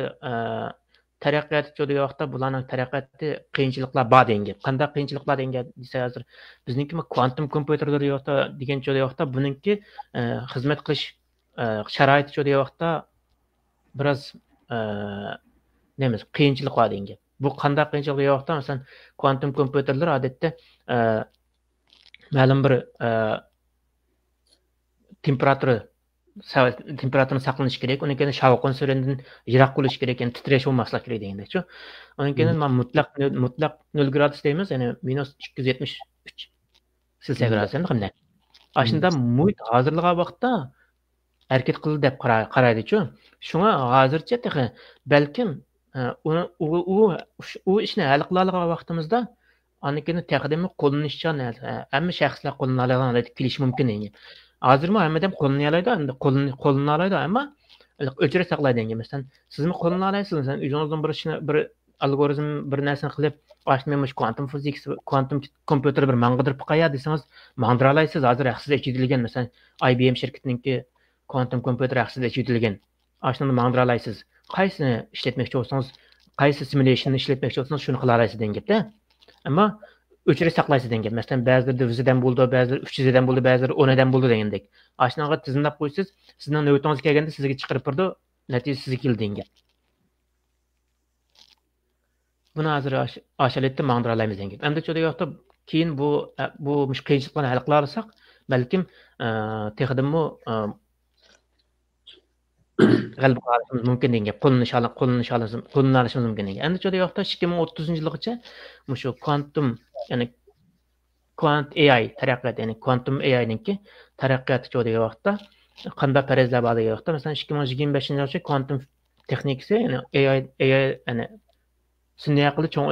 taraqqiyot jo'da yoqda bularning taraqqiyoti qiyinchiliklar bor degan. Qanday qiyinchiliklar degan desa hozir bizniki kvantum kompyuterlar yoqda degan jo'da yoqda buningki xizmat qilish sharoiti jo'da yoqda biroz nemiz qiyinchilik bor degan. Bu qanday qiyinchilik yoqda masalan kvantum kompyuterlar odatda ma'lum bir temperaturani saqlanish kerak. Undan keyin shovqin surandan yiroq bo'lish kerak, ya'ni titresh bo'lmaslik kerak deganda-chi. Undan keyin men mutlaq 0 gradus deymiz, ya'ni -273 Selsiy gradusdan qanday. Ashunda muhit hozirliga vaqtda harakat qildi deb qaraydi-chi. Shunga hozircha texi balkim u ishni hal qila olgan vaqtimizda anakini taqdimi qo'llanishchan hamma shaxslar qo'llana oladigan kelish mumkin endi. Hozirmi hammadan qo'llana oladi, endi qo'llana oladi, ammo o'chirib saqlaydi endi. Masalan, sizmi qo'llana olasiz, masalan, o'zingizdan bir algoritm bir narsani qilib, "Ashmemush kvantum fizik, kvantum kompyuter bir mang'dirib qo'ya" desangiz, mang'dira olasiz. Hozir yaxshisi ichitilgan, masalan, IBM shirkatiningki kvantum kompyuter yaxshisi ichitilgan. Ashuni mang'dira olasiz. Qaysini ishlatmoqchi bo'lsangiz, qaysi simulationni ishlatmoqchi bo'lsangiz, shuni qila olasiz degan gapda. Ammo o'chirib saqlaysiz degan gap. Masalan, ba'zilarda 100dan bo'ldi, ba'zilarda 300dan bo'ldi, ba'zilarda 10dan bo'ldi degandek. Ashunga tizimlab qo'ysiz, sizning navbatingiz kelganda sizga chiqarib turdi, natija sizga keldi degan. Buni hozir ashalatda mang'dira olamiz degan. Endi cho'da yoqda keyin bu qiyinchiliklarni hal qila olsak, balkim texnimmo g'alaba qozonishimiz mumkin degan. Qo'llanishimiz mumkin degan. Endi cho'da yoqda 2030-yilgacha shu kvantum, ya'ni kvant AI taraqqiyot, ya'ni kvantum AI'ninki taraqqiyoti cho'da yoqda qanday farazlar bor degan yoqda, masalan 2025-yilgacha kvantum texnikasi, ya'ni AI ya'ni sun'iy aqli cho'ng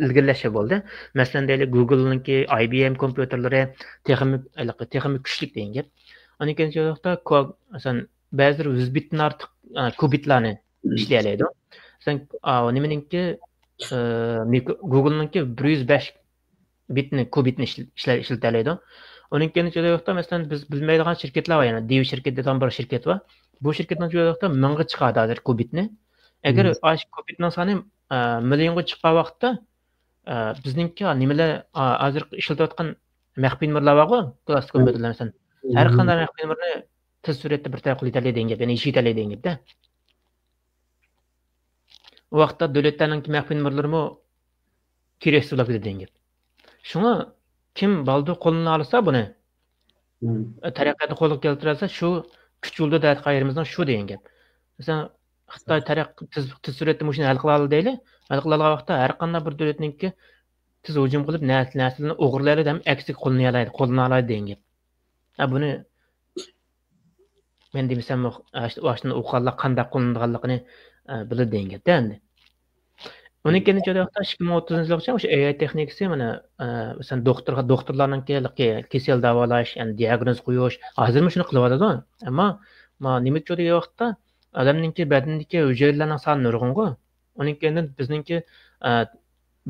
ilgirlashi bo'ldi. Masalan, deylik Google'ninki IBM kompyuterlari texnik kuchlik degan gap. Onun keyin cho'da yoqda masalan ba'zilar 100 bitdan ortiq kubitlarni ishlay oladi. Masalan, nimaninki Google'ninki 105 bitni kubitni ishlata oladi. Onun keyin cho'da yoqda masalan biz bilmaydigan shirkatlar bor, ya'ni Div shirkati degan bir shirkat bor. Bu shirkatning cho'da yoqda 1000 ga chiqadi hozir kubitni. Agar ash kubitning soni millionga chiqqan vaqtda bizningki nimalar hozir ishlatayotgan maxfiy nomerlar bor-ku, klassik kompyuterlar masalan. Har qanday maxfiy nomerni tez suratda bir taraf qilib degan gap, ya'ni ishlatadi degan gapda. U vaqtda davlatlarning maxfiy nomerlarimi keraksiz bo'lib ketadi degan gap. Shunga kim baldu qo'lini olsa buni taraqqiyotni qo'lga keltirsa, shu kuch yo'lda da'vat qayrimizdan shu degan gap. Masalan, Xitoy tez suratda shuni hal qila oladi deyli. Hal qila olgan vaqtda har qanday bir davlatningki tez hujum qilib naslini o'g'irlaydi ham aksiga qo'lini oladi degan gap. Buni men demasam, o'shani o'qanlar qanday qo'llanadiganligini biladi degan gapda endi. Onun keyin cho'da yoqda 2030-yilgacha o'sha AI texnikasi mana masalan doktorlarning kasal davolash, ya'ni diagnoz qo'yish, hozirmi shuni qilyapti. Ammo nima cho'da yoqda odamningki badanidagi hujayralarning soni nurg'un-ku. Onun keyin bizningki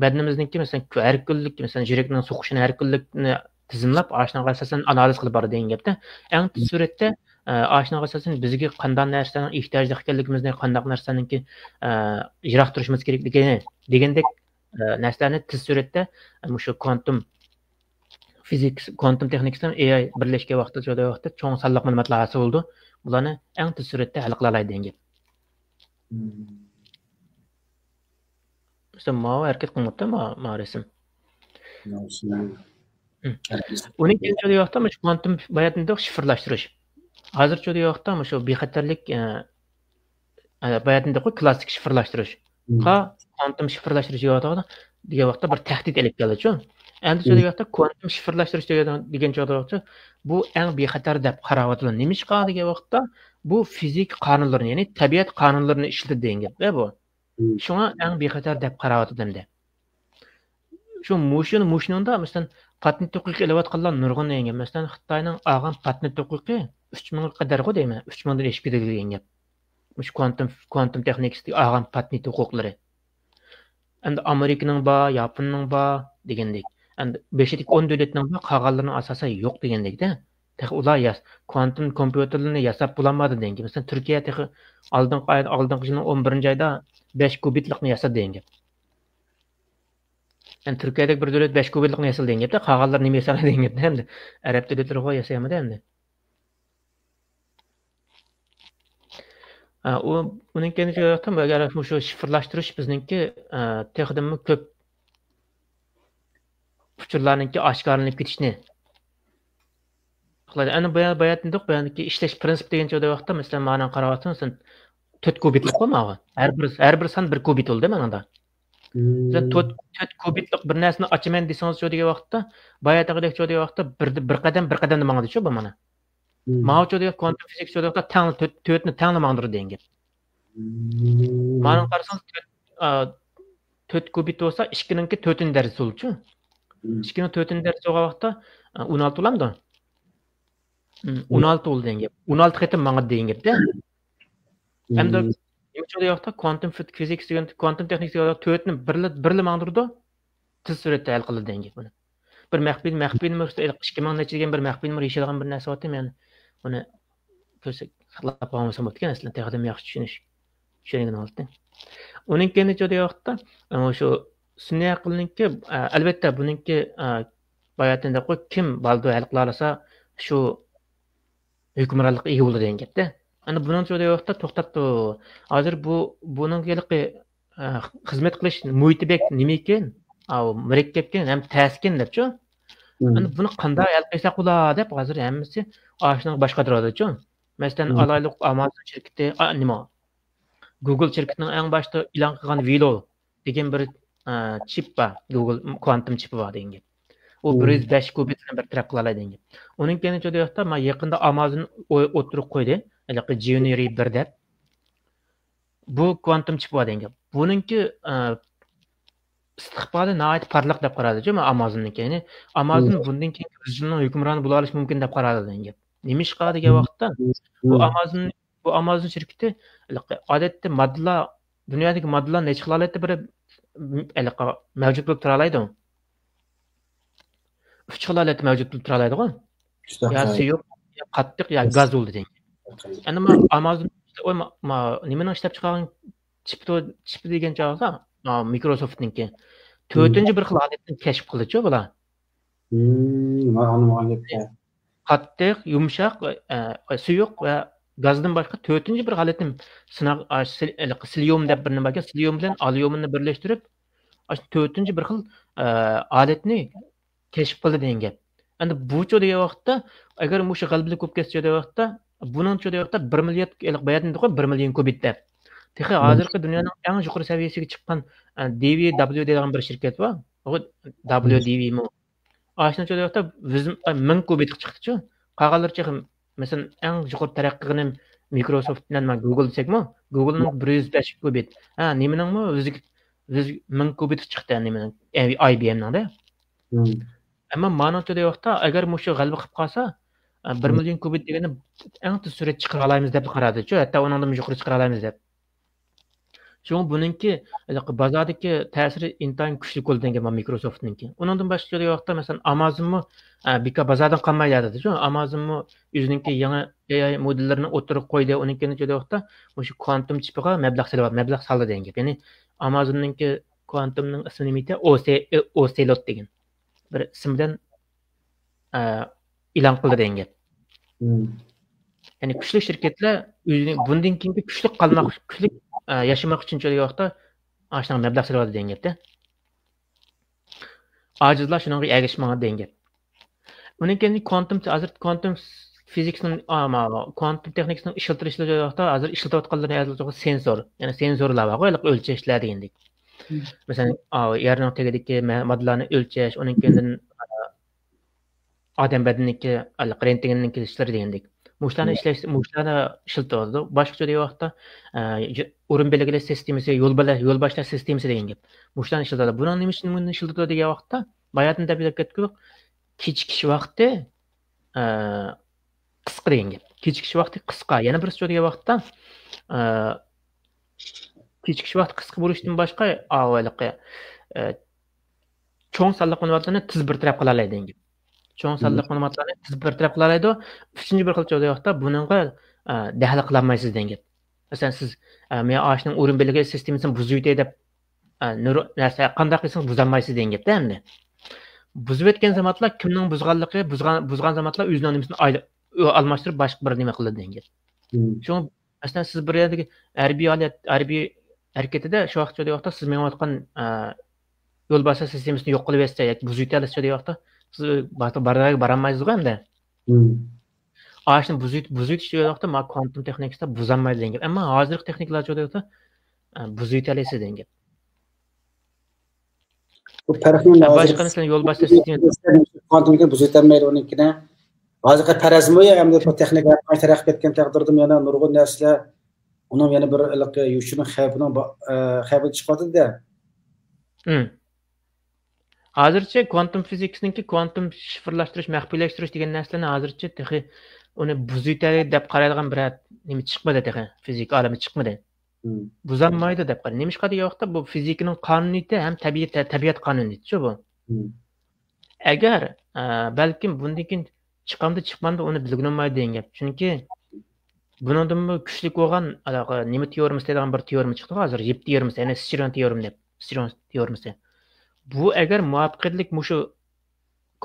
badanimizningki masalan har kunlik masalan yurakning so'qishini har kunlikni tizimlab, ashunga asosan analiz qilib boradi degan gapda. Eng tez suratda ashunga asosan bizga qanday narsaning ehtiyojli ekanligimizni, qanday narsaningki yiroq turishimiz kerakligini degandek narsalarni tez suratda shu kvantum fizik, kvantum texnikasidan AI birlashgan vaqtda cho'da vaqtda cho'ng sonliq ma'lumotlar hosil bo'ldi. Bularni eng tez suratda hal qila oladi degan gap. Masalan, harakat qilmoqda resim. Uning keyin cho'da yoqda kvantum bayotni shifrlashtirish. Hozir cho'da yoqda shu bexatarlik bayotni klassik shifrlashtirish. Kvantum shifrlashtirish degan vaqtda bir tahdid elib keldi-ku. Endi cho'da yoqda kvantum shifrlashtirish degan cho'da yoqda bu eng bexatar deb qarayotgan. Nima ish qiladi degan vaqtda bu fizik qonunlarini, ya'ni tabiat qonunlarini ishlatadi degan gap bu. Shunga eng bexatar deb qarayotganda. Shu mushnunda masalan patent huquqi elayotganlar nurg'un degan. Masalan, Xitoyning olgan patent huquqi 3000 ga qadarga deyman, 3000 dan eshib ketadi degan gap. Mush kvantum texnikasiga olgan patent huquqlari. endi Amerikaning bor, Yaponning bor degandek. Endi 5-10 davlatning bor, qolganlarning asosan yo'q degandek-da. Tex ular kvantum kompyuterlarni yasab bo'lmadi degan. Masalan, Turkiya tex oldingi yilning 11 oyda 5 kubitlikni yasadi degan. Yani Türkiye'deki bir devlet 5 kubitlikni yasal degan gapda, qolganlar nima yasal degan gapda endi. Arab davlatlari qo'y yasaymadi endi. Uning keyin agar shu shifrlashtirish bizningki texdimmi ko'p uchurlarningki oshkorlanib ketishni qiladi. Ana bayatınki ishlash prinsipi degan joyda vaqtda masalan ma'no qarayotsan 4 kubitlik bo'lmag'i. Har bir son 1 kubit bo'ldi meningda. Siz 4 kubitlik bir narsani ochaman desangiz degan vaqtda bayatidek degan vaqtda bir qadam mangdi-chu bu mana. Ma'no degan kvantum fizik degan vaqtda tang 4ni tanglamandir degan gap. Ma'no qarasangiz 4 kubit bo'lsa 2ninki 4 darajasi bo'lchu. 2ning 4 darajasi bo'lgan vaqtda 16 bo'lamdi. 16 oldu degan gap. 16 qatim mangdi degan gapda. Endi nima yoqda quantum physics degan quantum texnik degan 4ni birli mangdirdi. Tez suratda hal qiladi degan gap buni. Bir maxfiy 2000 necha degan bir maxfiy yashaydigan bir narsa bor men uni ko'rsak xatlab qolmasam bo'ladi ekan aslida texdim yaxshi tushungan oldi. Uning keyin necha yoqda o'sha sun'iy aqlninki albatta buningki bayatında qo'y kim baldo hal qila olsa shu hukmronlikqa ega bo'ladi degan gapda. Ana bundan sonra vaqtda to'xtatdi. Hozir buning kelqi xizmat qilish muhiti bek nima ekan? Murakkabkan ham taskin debchi. Ana buni qanday hal qilsak bo'ladi deb hozir hammasi oshning boshqa turadi-chu. Masalan, alaylik Amazon shirkati nima? Google shirkatining eng boshda e'lon qilgan Willow degan bir chip bor. Google quantum chipi bor degan gap. O 105 kubitni bir taraf qila oladi degan. Uning keyin joyda men yaqinda Amazon o'tirib qo'ydi. Iliqi Junior 1 deb. Bu quantum chip bor degan. Buningki istiqboli nihoyat parlaq deb qaradi-ku Amazonniki. Ya'ni Amazon bundan keyin o'zining hukmroni bo'la olishi mumkin deb qaradi degan. Nima ish qiladi degan vaqtda bu Amazon shirkati odatda modullar dunyodagi modullar necha xil bir mavjud bo'lib tura oladi. 3 xil holat mavjud bo'lib tura oladi-ku. Ya suyuq, ya qattiq, ya gaz bo'ldi degan. Endi men Amazon nimaning ishlab chiqargan chip degan chog'da Microsoftniki 4-chi bir xil holatni kashf qildi-chu bular. Qattiq, yumshoq, suyuq va gazdan boshqa 4-chi bir holatni sinab silium deb bir nima ekan, silium bilan alyuminni birlashtirib, 4-chi bir xil holatni kashf qildi degan gap. Endi bu degan vaqtda agar o'sha g'alblik bo'lib ketsa degan vaqtda buning degan vaqtda 1 milliard bayatni 1 million kubit deb. Texi hozirgi dunyoning eng yuqori saviyasiga chiqqan DVW degan bir shirkat bor. O WDV mi? Ashna degan vaqtda 1000 kubit chiqdi-chu. Qolganlarcha masalan eng yuqori taraqqiy qilgan Microsoft bilan Google desakmi? Googlening 105 kubit. Nimaning o'zi 1000 kubit chiqdi nimaning IBMning da. Ama ma'no degan vaqtda agar mushu g'alaba qilib qolsa 1 million kubit degani eng tez surat chiqara olamiz deb qaradi-chu, hatto undan yuqori chiqara olamiz deb. Çünkü bununki bozordagi ta'siri intayin kuchli bo'ldi degan Microsoftniki. Undan boshqa degan vaqtda masalan Amazonmi bika bozordan qolmaydi dedi-chu. Amazonmi o'zininki yangi AI modellarini o'tirib qo'ydi. Uningki degan vaqtda o'sha quantum chipiga mablag' soldi degan gap. Ya'ni Amazonninki quantumning ismi nima? Ocelot degan. Bir ismdan e'lon qildi degan gap. Ya'ni kuchli shirkatlar o'zining bundan keyingi kuchli qolmoq, kuchli yaşamak için şöyle vaqtda aşağı mablag' sarfladi degan gapda. Ajizlar shunga ergashmagan degan gap. Uning keyin quantum fiziksning quantum texnikasining ishlatilishida vaqtda hozir ishlatayotganlar sensor, ya'ni sensorlar bor, o'lchashlar degandek. Masalan, yerning tagidagi modlarni o'lchash, uning keyin odam badanidagi rentgenning ishlari degandek. Muşlarni ishlatadi. Boshqa degan vaqtda o'rin belgilash sistemasi, yo'l boshlash sistemasi degan gap. Muşlarni ishlatadi. Buni nima uchun ishlatadi degan vaqtda bayatida bilib ketdik. Kechikish vaqti qisqa degan gap. Kechikish vaqti qisqa. Yana bir degan vaqtda kechikish vaqti qisqa bo'lishdan boshqa avvaliga cho'ng sonliq ma'lumotlarni tez bir taraf qila oladi degan. Cho'ng sonliq ma'lumotlarni tez bir taraf qila oladi. Uchinchi bir xil vaqtda buningga daxl qila olmaysiz degan. Masalan siz men oshning o'rin belgi sistemasini buzuydi deb narsa qanday qilsangiz buzolmaysiz degan gapda endi. Buzib o'tgan zamonlar kimning buzganligi, buzgan zamonlar o'zining nimasini almashtirib boshqa bir nima qiladi degan. Shu masalan siz bir yerdagi harbiy harakatida shu vaqtda siz menayotgan yo'l bosish sistemasini yo'q qilib bersa yoki buzib o'tasiz vaqtda siz borolmaysiz endi. Ashni buzitish vaqtda ma kvantum texnikasida buzolmaydi degan. Ammo hozirgi texnikalar vaqtda buzib o'tasiz degan. Bu farqni boshqa masalan yo'l bosish sistemasi kvantumga buzib o'tolmaydi unikini. Hozirgi tarazmi hamda bu texnika taraqqiyot etgan taqdirda yana nurg'un narsalar uning yana bir yushini xavfi chiqadi-da. Hozircha kvantum fizikasningki kvantum shifrlashtirish, maxfiylashtirish degan narsalarni hozircha texi uni buzitadi deb qaraydigan bir nima chiqmadi texi, fizik olami chiqmadi. Buzolmaydi deb qaraydi. Nima chiqadi yo'qda bu fizikaning qonuniyati ham tabiat qonuniyati bu. Agar balkim bundan keyin chiqmadi uni bilg'olmaydi degan gap. Chunki buningdan kuchli bo'lgan nima teoremasi degan bir teorema chiqdi hozir, Yip teoremasi, ya'ni Stern teoremasi. Bu agar muvaffaqiyatlik mushu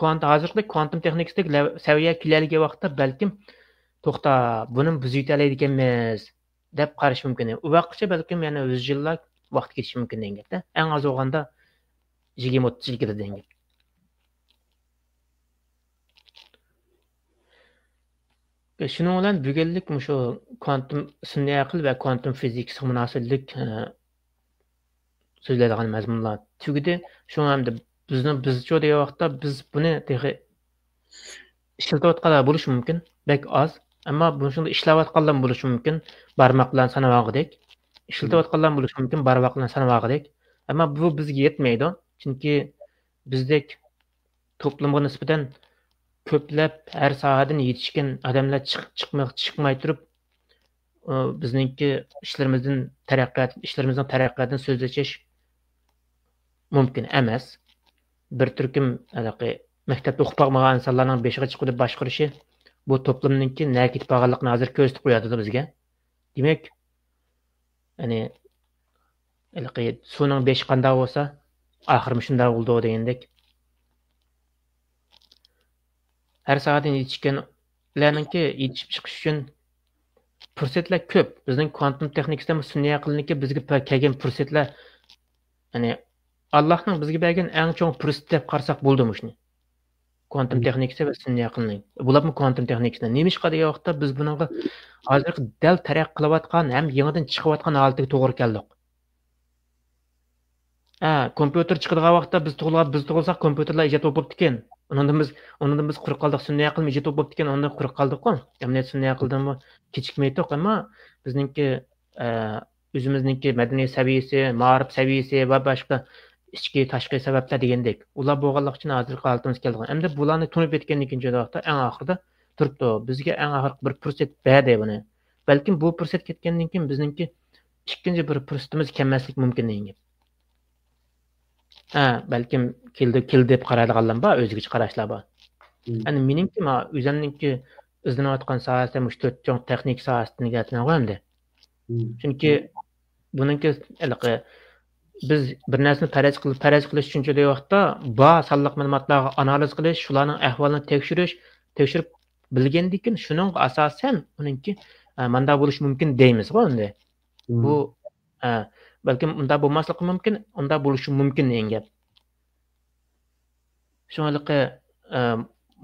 hozirgi kvantum texnikasidagi saviyaga keladigan vaqtda balkim to'xta, buni biz yutolmaydi ekanmiz deb qarash mumkin. U vaqtgacha balkim yana 100 yillar vaqt ketishi mumkin deganda. Eng oz bo'lganda 20-30 yil ketadi degan. Shuning bilan bugunlik mushu kvantum sun'iy aql va kvantum fizikasiga munosabatlik so'zlaydigan mazmunlar tugidi. Shu hamda biz cho'da vaqtda biz buni ishlatayotganlar bo'lishi mumkin, bek oz, ammo buni ishlayotganlar bo'lishi mumkin, barmoq bilan sanavog'idek. Ishlatayotganlar bo'lishi mumkin, barmoq bilan sanavog'idek. Ammo bu bizga yetmaydi, chunki bizdek to'plamga nisbatan ko'plab har sohadan yetishgan odamlar chiqmay turib bizningki ishlarimizning taraqqiyotini so'zlashish mumkin emas. Bir turkum maktabda o'qib bo'lmagan insonlarning beshiga chiqib boshqarishi bu to'plamninki nega ketib qolganligini hozir ko'rsatib qo'yadi bizga. Demak, ya'ni suvning beshi qanday bo'lsa, oxiri shunday bo'ldi degandek. Her soatdan yetishganlarninki yetishib chiqish uchun fursatlar ko'p. Bizning kvantum texnikasida sun'iy aqlniki bizga kelgan fursatlar, ya'ni Allohning bizga bergan eng chong fursat deb qarasak bo'ldimi shuni. Kvantum texnikasi va sun'iy aqlning. Bularmi kvantum texnikasi? Nima ish qiladigan vaqtda biz buningga hozir dal taraqqi qilayotgan ham yangidan chiqayotgan holatiga to'g'ri keldik. Kompyuter chiqadigan vaqtda biz tug'ilsak kompyuterlar ijod bo'lib ekan. Ondan biz quruq qoldik, sun'iy aql ijod bo'lib ekan, ondan quruq qoldik-ku. Hamma sun'iy aqldan kechikmaydik, ammo bizningki o'zimizningki madaniy saviyasi, ma'rif saviyasi va boshqa ichki tashqi sabablar degandek. Ular bo'lganlik uchun hozirgi holatimiz kelgan. Endi bularni tunib yetgandan keyin vaqtda eng oxirida turibdi. Bizga eng oxirgi bir fursat berdi buni. Balkim bu fursat ketgandan keyin bizningki ikkinchi bir fursatimiz kelmaslik mumkin degan. Balkim keldi deb qaraydiganlar bor, o'ziga qarashlar bor. Endi meningki o'zimningki izlanayotgan sohasi mush 4 chong texnik sohasidan gapirmayman. Chunki buningki biz bir narsani faraz qilish uchun juda vaqtda sonliq ma'lumotlarga analiz qilish, shularning ahvolini tekshirib bilgandan keyin shuning asosan uningki manda bo'lish mumkin deymiz-ku endi. Bu balkim unda bo'lmasligi mumkin, unda bo'lishi mumkin degan gap. Shuningdek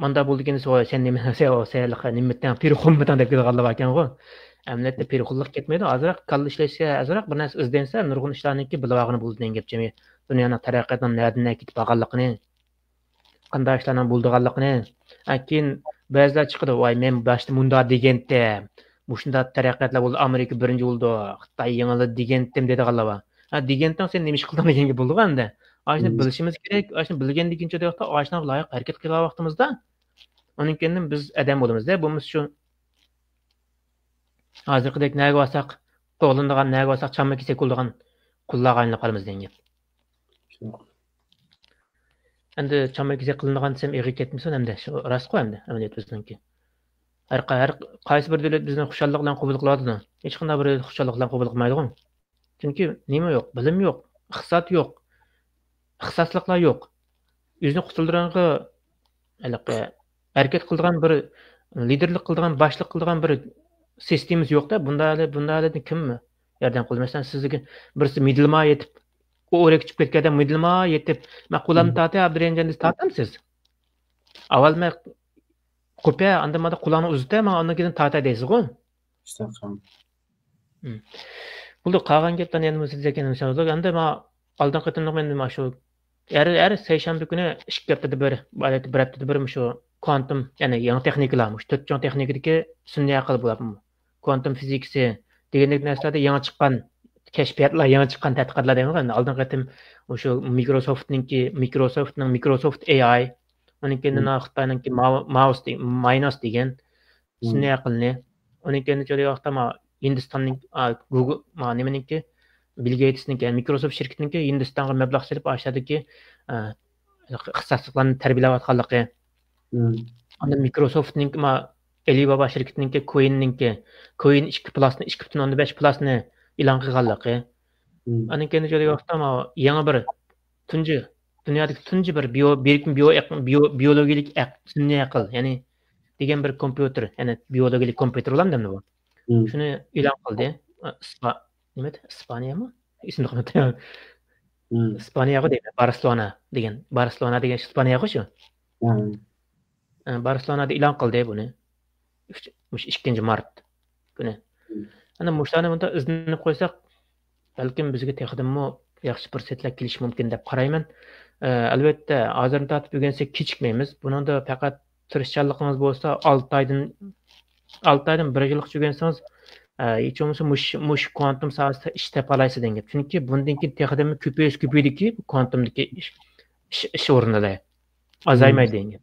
manda bo'ldigini so'ray, sen nimadan pirxonmidan deb kelganlar ekan-ku. Amniyatda pirxonlik ketmaydi, azroq kalla ishlashga, azroq bir narsa izlansa, nurg'un ishlarniki bilvog'ini bo'ldi degan gap jamiyat. Dunyoning taraqqiyotidan nerdan ketib qolganligini, qanday ishlarning bo'lganligini, keyin ba'zilar chiqadi, voy men boshda munda deganda, mushunda taraqqiyotlar bo'ldi, Amerika birinchi bo'ldi, Xitoy yengildi degandim dediganlar bor. Degandan sen nima ish qilding deganga bo'ldi endi. Ashni bilishimiz kerak, ashni bilgandan keyin vaqtda ashni loyiq harakat qilgan vaqtimizda uning keyin biz odam bo'lamiz-da, bo'lmasa shu hozirgidek nega bo'lsak, qo'g'lindigan nega bo'lsak chamma kesak bo'lgan qullag'anlab qolamiz degan gap. Endi chamakizga qilingan desam eg'i ketmasin hamda shu rost qo'y hamda amaliyot bizniki. Har qaysi bir davlat bizni xushallik bilan qabul qiladi. Hech qanday bir xushallik bilan qabul qilmaydi. Chunki nima yo'q, bilim yo'q, iqtisod yo'q, ixtisosliklar yo'q. Yuzni qutuldiranga harakat qiladigan bir liderlik qiladigan, boshliq qiladigan bir sistemamiz yo'q-da. Bunday kim yordam qiladi? Masalan, sizga birisi midilma yetib, o'rek chiqib ketganda midilma yetib, maqulani tatay abdirenjangiz tatamsiz. Avval men qo'pa andamada qulani uzitaman, ondan keyin tatay deysiz-ku. Buldu qolgan gapdan endi siz ekan inshaalloh. Endi men oldin qatimliq men shu er seshanba kuni 2 haftada bir haftada bir shu quantum, ya'ni yangi texnikalar, shu 4 chong texnikadagi sun'iy aql bo'ladi. Quantum fizikasi degandek narsalarda yangi chiqqan kashfiyotlar, yangi chiqqan tadqiqotlar degan. Oldin qatim o'sha Microsoftning Microsoft AI, uning keyin Xitoyninki Minus degan sun'iy aqlni, uning keyin jo'ra yoqda Hindistonning Google nimaniki Bill Gates'ninki, yani Microsoft şirketiniki Hindistonga mablag' solib aşağıdaki ixtisosliklarni tarbiyalayotganligi. Ondan Microsoftning Alibaba şirketiniki Coin 2 plusni 2.5 plusni e'lon qilganligi. Ondan keyin jo'ra yoqda yangi bir dunyodagi tunji bir biologik sun'iy aql, ya'ni degan bir kompyuter, ya'ni biologik kompyuter bo'lamdi bu. Shuni e'lon qildi. Nima edi? İspaniya mı? İsmini unutdim. İspaniyaga deydi. Barcelona degan İspaniyaga shu. Barcelonada e'lon qildi buni. 2 mart kuni. Ana mushlarni bunda izlanib qo'ysak, balkim bizga texdimmo yaxshi fursatlar kelishi mumkin deb qarayman. Albatta, hozirni tatib o'rgansak kechikmaymiz. Buningda faqat tirishchanligingiz bo'lsa, 6 oydan 1 yillik o'rgansangiz hiç olmasa mush kuantum sohasida ish tapa olaysiz degan. Chunki bundan keyin texnika ko'paydiki, kuantumdagi ish o'rnida azaymaydi degan.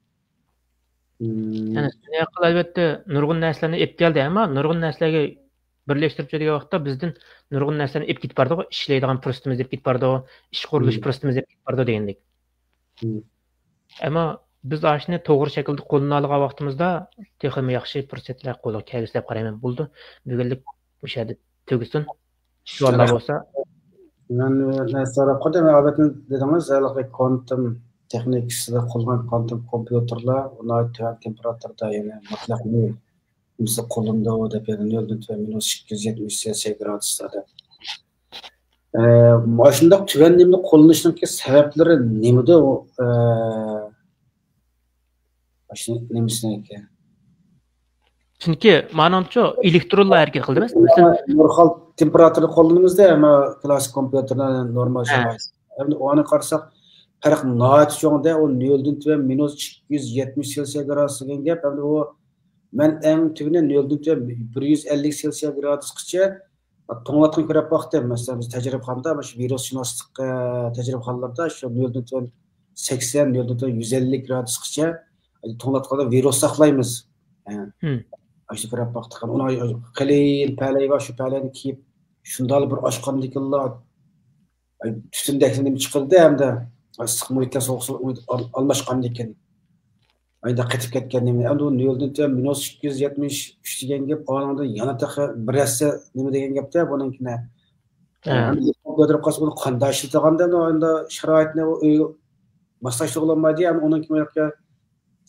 Yani sun'iy aql albatta nurg'un narsalarni olib keldi, ammo nurg'un narsalarga birlashtirib turgan vaqtda bizdan nurg'un narsalarni olib ketib bordi, ishlaydigan fursatimiz olib ketib bordi, ish qurilish fursatimiz olib ketib bordi degandek. Ammo biz ashni to'g'ri shaklda qo'llana olgan vaqtimizda texnika yaxshi fursatlar qo'lga keladi deb qarayman. Bo'ldi. Bugunlik o'sha yerda tugasin. Savollar bo'lsa, men so'rab qoldim. Albatta dedingiz, quantum texnikasida qo'llangan quantum kompyuterlar ular tuvan temperaturada, ya'ni mutlaq nol misol qo'llanadi deb, ya'ni 0.-270 Selsiy graduslarda. Mana shunday tuvan nimani qo'llanishning sabablari nimada? Chunki ma'nomcha elektronlar harakat qildi emas. Masalan, normal temperaturani qo'llanamizda, ammo klassik kompyuterlar normal sharoit. Endi uni qarasak, farq nihoyat cho'ngda, u 0.-270 Selsiy gradus degan gap. Endi u men eng tugini 0.150 Selsiy gradusgacha to'nglatgan ko'rib vaqtda, masalan biz tajribaxonada shu virusshunoslik tajribaxonalarda shu 0.80 0.150 gradusgacha to'nglatqanda virus saqlaymiz. Shu ko'rib vaqtda uni qalin palayga shu palayni kiyib shunday bir oshqandikinlar tütündekini chiqildi hamda issiq muhitda sovuq almashqandikin. Ayda qetib ketganimni endi u 0.-273 degan gap onanda yana taqa birasi nima degan gapda bunikini. Qo'ydirib qolsa uni qanday ishlatiganda endi sharoitni moslashtirolmaydi ham uning kimyoga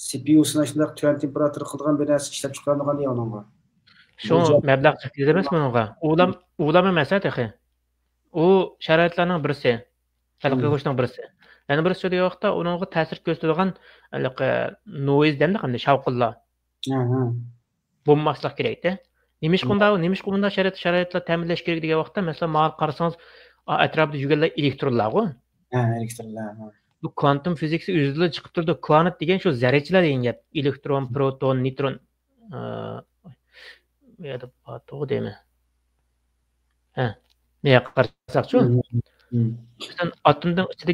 CPU'sini shunday tuvan temperatura qilgan bir narsa ishlab chiqaradigan deydi onunga. Shu mablag' chekadi emas bunga. O'lama emas taxi. U sharoitlarning birisi. Xalqqa qo'shning birisi. Yani bir sürü yoqda onunğa ta'sir ko'rsatadigan noise demdi qanday shavqinlar. Bo'lmaslik kerakda. Nimish sharoitlar ta'minlash kerak degan vaqtda, masalan, ma'al qarasangiz, atrofda yurganlar elektronlar-ku. Elektronlar. Bu quantum fizikasi o'zida chiqib turdi. Quant degan shu zarrachalar degan gap. Elektron, proton, neutron. Bu yerda to'g'ri deymi? Ne qarasak-chu? Masalan, atomning ichida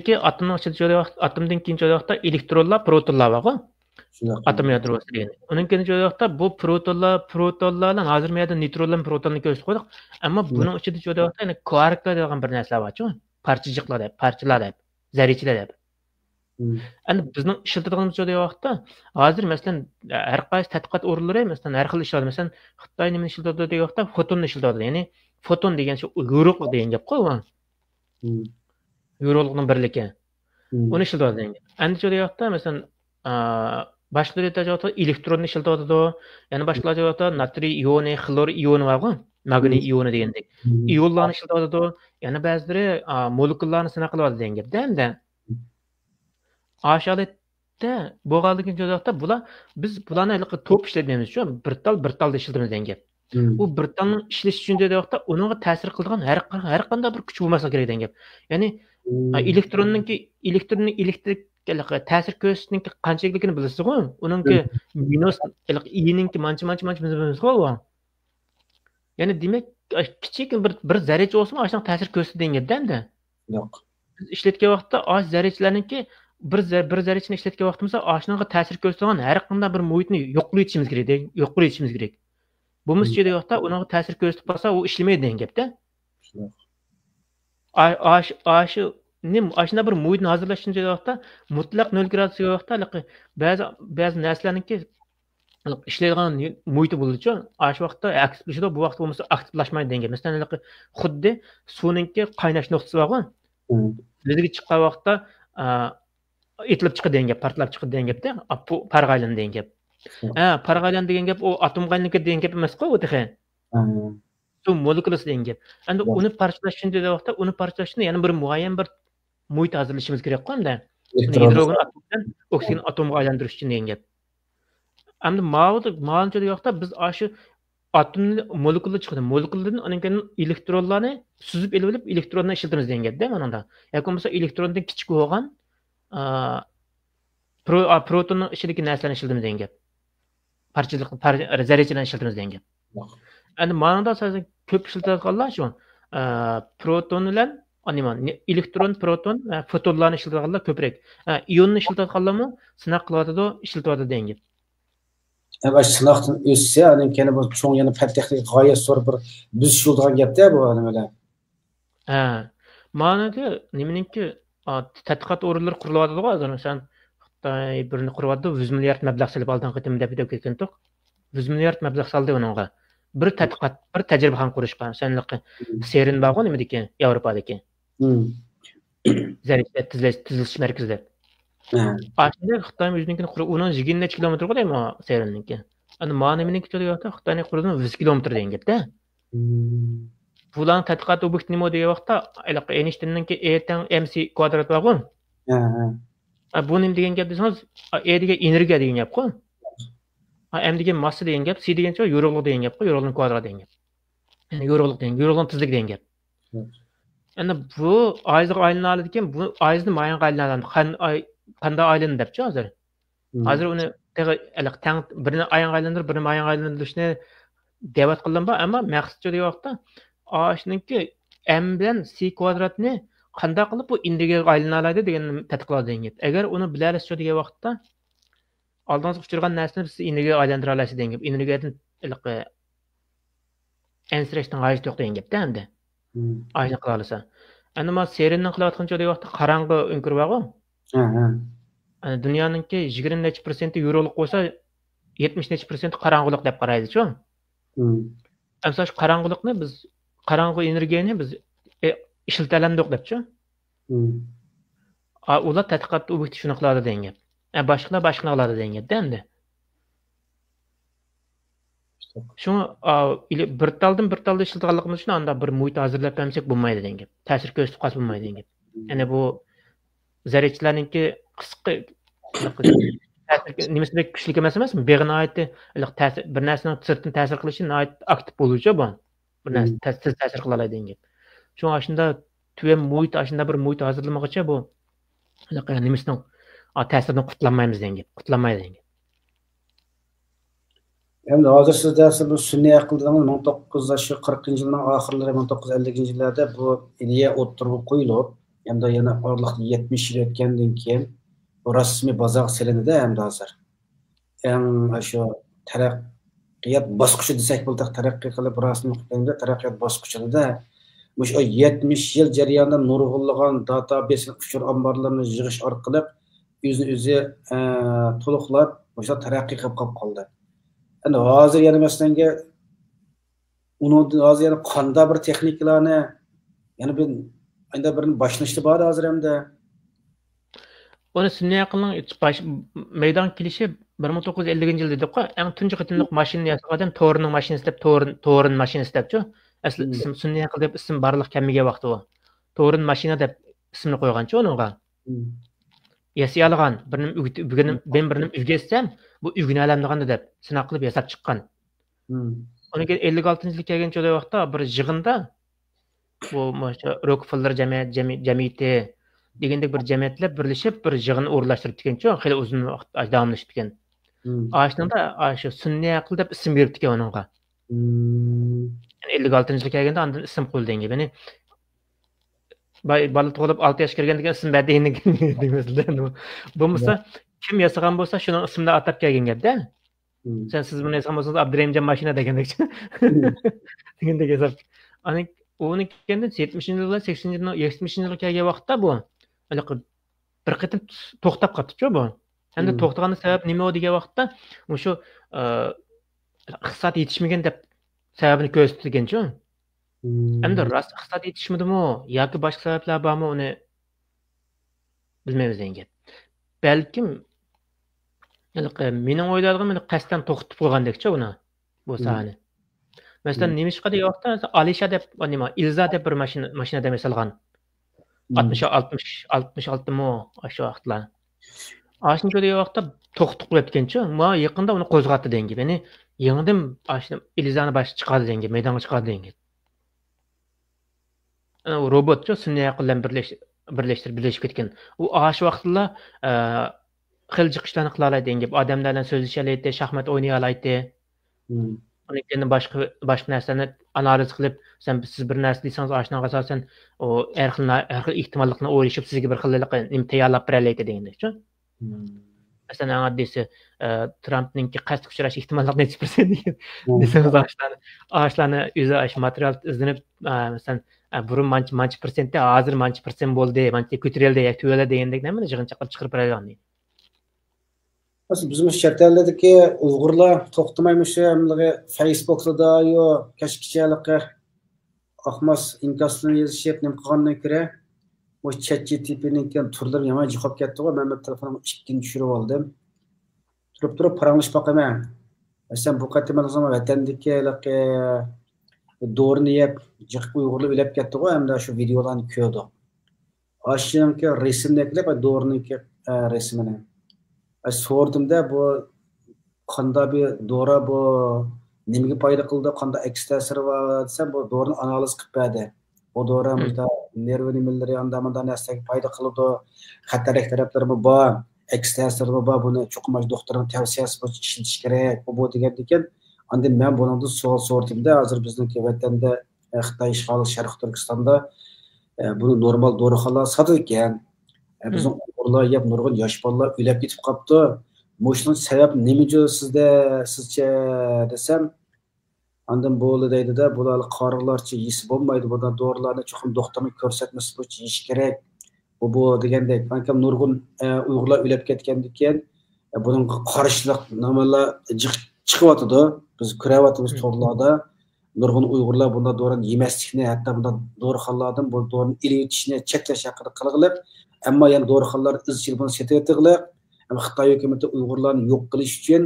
jo'ra vaqt, atomdan keyin jo'ra vaqtda elektronlar, protonlar bor-ku. Atom yadrosu degan. Onun ikinci vaqtda bu protonlarla hozir men yerda neutronlar protonni ko'rsatib qo'ydik. Ammo buning ichida jo'da vaqtda yana kvarklar degan bir narsa bor-ku. Parchajiqlar deb, parchalar deb, zarrachalar deb. Endi bizning ishlatadiganimiz jo'da vaqtda hozir masalan har qaysi tadqiqot o'rinlari masalan har xil ishlatadi. Masalan Xitoy nimani ishlatadi degan vaqtda fotonni ishlatadi. Ya'ni foton degan shu yorug'lik degan gap qo'y u. Yorug'likning birligi. Uni ishlatadi degan. Endi jo'da vaqtda masalan başqa darajada elektronni ishlatadi. Yana başqa darajada natriy ioni, xlor ioni var-ku, magniy ioni degandek. Ionlarni ishlatadi. Yana ba'zilari molekulalarni sinab qiladi degan gap. Endi aşağıda bo'lganligi jo'da biz bularni to'p ishlatmaymiz shu bir tal ishlatamiz degan gap. U bir talning ishlash uchun dedi vaqtda uningga ta'sir qiladigan har qanday bir kuch bo'lmasa kerak degan gap. Ya'ni elektronning elektrik ta'sir ko'rsatishning qanchaligini bilasiz-ku? Uningki minus i'ninki mancha bilasiz-ku? Ya'ni demak kichik bir zarracha bo'lsa, ashunday ta'sir ko'rsatadi degan gap-da. Yo'q. Biz ishlatgan vaqtda osh zarrachalarningki bir zarrachani ishlatgan vaqtimizda ashunga ta'sir ko'rsatadigan har qanday bir muhitni yo'qlayishimiz kerak. Bo'lmasa degan vaqtda uningga ta'sir ko'rsatib qolsa, u ishlamaydi degan gap-da. Ashuna bir muhitni hazırlash uchun degan vaqtda mutlaq 0 gradusga vaqtda ba'zi narsalarningki ishlaydigan muhiti bo'ladi-ku. Ash vaqtda aktivlashadi, bu vaqt bo'lmasa aktivlashmaydi degan gap. Masalan, xuddi suvningki qaynash nuqtasi bor-ku. Bizga chiqqan vaqtda etilib chiqadi degan gap, portlab chiqadi degan gapda, parg'aylan degan gap. Parg'aylan degan gap u atomga aylangan degan gap emas-ku, u degan. Su molekulasi degan gap. Endi uni parchalash uchun degan vaqtda uni parchalash uchun yana bir muayyan bir muhit hazırlashimiz kerak-ku endi. Hidrogen atomdan oksigen atomga aylantirish uchun degan gap. Endi ma'lum degan vaqtda biz shu atomni molekula chiqadi. Molekuladan uning elektronlarni suzib olib elektronlarni ishlatamiz degan gap-da mana. Yoki bo'lmasa elektrondan kichik bo'lgan protonning ichidagi narsalarni ishlatamiz degan gap. Parchalik zarrachalarni ishlatamiz degan gap. Endi ma'noda siz ko'p ishlatadiganlar shu proton bilan elektron, proton va fotonlarni ishlatadiganlar ko'proq. Ionni ishlatadiganlarmi sinaq qiladi, ishlatadi degan gap. Baş sınaqdan ötse, keyin bu çoğ yana fan texnik g'oya so'r bir biz yo'ldan gapda bu nimalar. Ma'noda nimaninki tadqiqot o'rinlari qurilyapti hozir. Masalan, Xitoy birini quryapti, 100 milliard mablag' solib oldan qitim deb ketgandik. 100 milliard mablag' soldi uningga. Bir tadqiqot, bir tajribaxon qurishga, masalan, CERN bor-ku nimadagi, Yevropadagi. Zarracha tizilish markazida. Aslında Xitoyning o'zininkini qurib, uning 20 necha kilometr qo'yaymi CERN'niki. Endi ma'nominiki to'g'ri Xitoyning qurgan 100 kilometr degan gapda. Bularning tadqiqot obyekti nima degan vaqtda, Einstein'ninki E teng mc kvadrat bor-ku. Bu nima degan gap desangiz, E degan energiya degan gap-ku. M degan massa degan gap, C degan yorug'lik degan gap-ku, yorug'lik kvadrat degan gap. Ya'ni yorug'lik tezlik degan gap. Endi bu oyga aylanadi ekan, bu oyni mayonga aylanadi. Qanday aylanadi debchi hozir. Hozir uni tang birini ayonga aylantirib, birini mayonga aylantirishni da'vat qilinba, ammo maqsad degan vaqtda shuningki m bilan c kvadratni qanday qilib bu indiga aylanadi degan tadqiqot degan gap. Agar uni bilasiz degan vaqtda oldingiz uchirgan narsani siz indiga aylantira olasiz degan gap. Indigadan ensirashdan g'oyat yo'q degan gapda endi. Ayni qila olsa. Endi men CERNning qilayotgan degan vaqtda qorong'i o'nkir bor-ku. Dunyoninki 20% yorug'lik bo'lsa, 70% qorong'ilik deb qaraydi-ku. Ammo shu qorong'ilikni biz qorong'i energiyani biz ishlatalamdiq debchi. Ular tadqiqot obyekti shuni qiladi degan gap. Boshqalar qiladi degan gapda endi. Shuni bir taldan ishlatganligimiz uchun anda bir muhit hozirlab bersak bo'lmaydi degan gap. Ta'sir ko'rsatib qolsa bo'lmaydi degan gap. Ya'ni bu zarrachalarningki qisqa nimasidek kuchli emasmi? Beg'inoyatda bir narsaning sirtdan ta'sir qilishi nihoyat aktiv bo'luvchi bu. Bir narsa ta'sir qila oladi degan gap. Shunga shunda tuya muhit, shunda bir muhit hozirlamaguncha bu nimasining ta'siridan qutlanmaymiz degan gap. Qutlanmaydi degan gap. Endi hozir siz dersiz bu sunniy aqldan 1940-yilning oxirlari 1950-yillarda bu ideya o'ttirib qo'yilib, endi yana orliq 70 yil o'tgandan keyin bu rasmiy bozorga silinadi endi hozir. eng shu taraqqiyot bosqichi desak bo'ldi, taraqqiy qilib rasmiy qilganda taraqqiyot bosqichida mush 70 yil jarayonida nurg'unlagan database uchur omborlarini yig'ish orqali o'zi to'liqlab o'sha taraqqiy qilib qoldi. Endi hozir yana masalanga uni hozir yana qanday bir texnikalarni yana bir birini boshlanishdi bor hozir hamda Onu sunniy aqlning maydon kelishi 1950 yil dedik-ku. Eng tunji qitimliq mashina yasagan to'rining mashinasi deb to'rin mashinasi debchi. Asli ism sunniy aql deb ism barliq kamiga vaqti u. To'rin mashina deb ismini qo'yganchi uningga. Yasay olgan birini ügetsem bu ügünü alamdiganda deb sinaq qilib yasab chiqqan. Uni 56-yil kelgan cho'da vaqtda bir yig'inda bu Rockefeller jamiyati degandek bir jamiyatlar birlashib bir yig'in o'rlashtirib ekanchi, xeyli uzun vaqt davomlashib ekan. Ashunda shu sunniy aql deb ism berib ekan uningga. 56-yil kelganda andan ism qo'yilgan gibi. Bala tug'ilib 6 yoshga kirganda ism berdiğini demaslar. Bo'lmasa kim yasagan bo'lsa shuni ismda atab kelgan gapda. Siz buni yasagan bo'lsangiz Abdurahimjon mashina degandek. Degandek yasab. Ani uni kelganda 70-yillar 80-yillar kelgan vaqtda bu bir qitim to'xtab qolibdi-ku bu. Endi to'xtagani sabab nima degan vaqtda o'sha iqtisod yetishmagan deb sababini ko'rsatilgan-ku. Endi rost iqtisod yetishmadimi yoki boshqa sabablar bormi uni bilmaymiz endi. Balkim mening o'ylarim qasddan to'xtatib qo'ygandek-chi uni bu sahani. Masalan, Nemishqa degan vaqtda Alisha deb nima Ilza deb bir mashina demasalgan. 66 mı aşağı vaqtlar. Aşın degan vaqtda to'xtatib qo'yatganchi, ma yaqinda uni qo'zg'atdi degan gibi. Ya'ni yangidan ashni Ilzani bosh chiqadi degan gibi, maydonga chiqadi degan gibi. U robotcha sunniy aql bilan birlashib ketgan. U ash vaqtlar xil chiqishlarni qila oladi degan gibi, odamlar bilan so'zlasha oladi, shaxmat o'ynay oladi. Unikini boshqa narsani analiz qilib, siz bir narsa deysangiz, ashnaga asosan o har xil ehtimollikni o'ylashib sizga bir xillik tayyorlab beradi degandek-chi. Masalan, addisi Trumpningki qasd uchrash ehtimollik necha %? Desangiz, ashlarni o'zi ash material izlanib, masalan, burun mancha %, hozir mancha % bo'ldi, mancha ko'tarildi, yo'la degandek nimani yig'inchaqib chiqarib beradigan. Bizim şartlardaki Uygurlar to'xtamaymış Facebook'da yo kashkichaliqqa ahmas inkaslarni yozishib nim qilgandan ko'ra bu ChatGPT'ning turlari yomon chiqib ketdi-ku. Men telefonimni ikkinchi tushirib oldim. Turib paranglashib boqaman. Sen bu qatimani zaman vatandagi do'rini yeb jiq Uygurlar o'lib ketdi-ku, hamda shu videolarni ko'rdi. Ashyanki rasmdagi do'riniki rasmini sordimda bu qanday bir dora bu nimaga foyda qildi, qanday aks ta'siri bor desam, bu dorini analiz qilib berdi. Bu dora bizda nerv nimalari andamanda narsaga foyda qiladi, xatarlik taraflari bor, aks ta'siri bor, buni cho'qmash doktorning tavsiyasi bo'yicha ishlatish kerak. Bu degan ekan. Endi men bundan savol sordimda, hozir bizniki vatanda Xitoy ishg'oli Sharq Turkistonda buni normal dorixonalar sotadi ekan. Bizim Uygurlar yap nurg'un yosh bolalar o'lib ketib qolibdi. Mushning sabab nimaga sizcha desam, andan bo'ldi deydi-da, bular qorilarcha yeysi bo'lmaydi, bundan dorilarni cho'qim doktorning ko'rsatmasi bo'yicha yeyish kerak. Bu degandek, balkim nurg'un Uygurlar o'lib ketgandan keyin buning qarishliq nimalar chiqyotdi. Biz ko'ryapmiz to'g'rilarda. Nurg'un Uygurlar bundan dorini yemaslikni, hatto bundan dorixonalardan bu dorini ilib o'tishni cheklash haqida qilg'ilib, ammo yana dorixonalar izchil buni setayotganlar, Xitoy hukumati Uygurlarni yo'q qilish uchun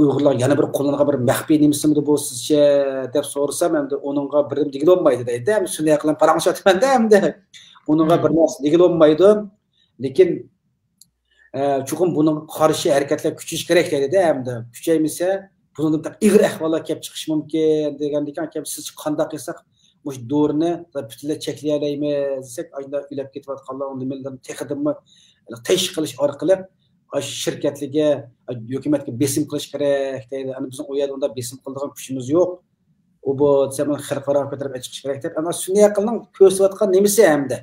Uygurlar yana bir qo'llangan bir maxfiy nimasimi bu sizcha deb so'rasam, endi uningga birim degil olmaydi deydi. Ham shunday qilib paranglashayotganda hamda uningga bir narsa degil olmaydi. Lekin chuqur buning qarshi harakatlar kuchayish kerak deydi-da, hamda kuchaymasa bundan ig'ir ahvollar kelib chiqish mumkin degandek ekan. Siz qanday qilsak mush do'rini butunlay cheklay olmaymiz desak, ayda o'lib ketayotganlar nimalarni texidimmi tesh qilish orqali shirkatlarga, hukumatga besim qilish kerak deydi. Ana bizning u yerda unda besim qiladigan kuchimiz yo'q. U bu desam xalqaro ko'tarib chiqish kerak deb, ana sunniy aqlning ko'rsatayotgan nimasi hamda.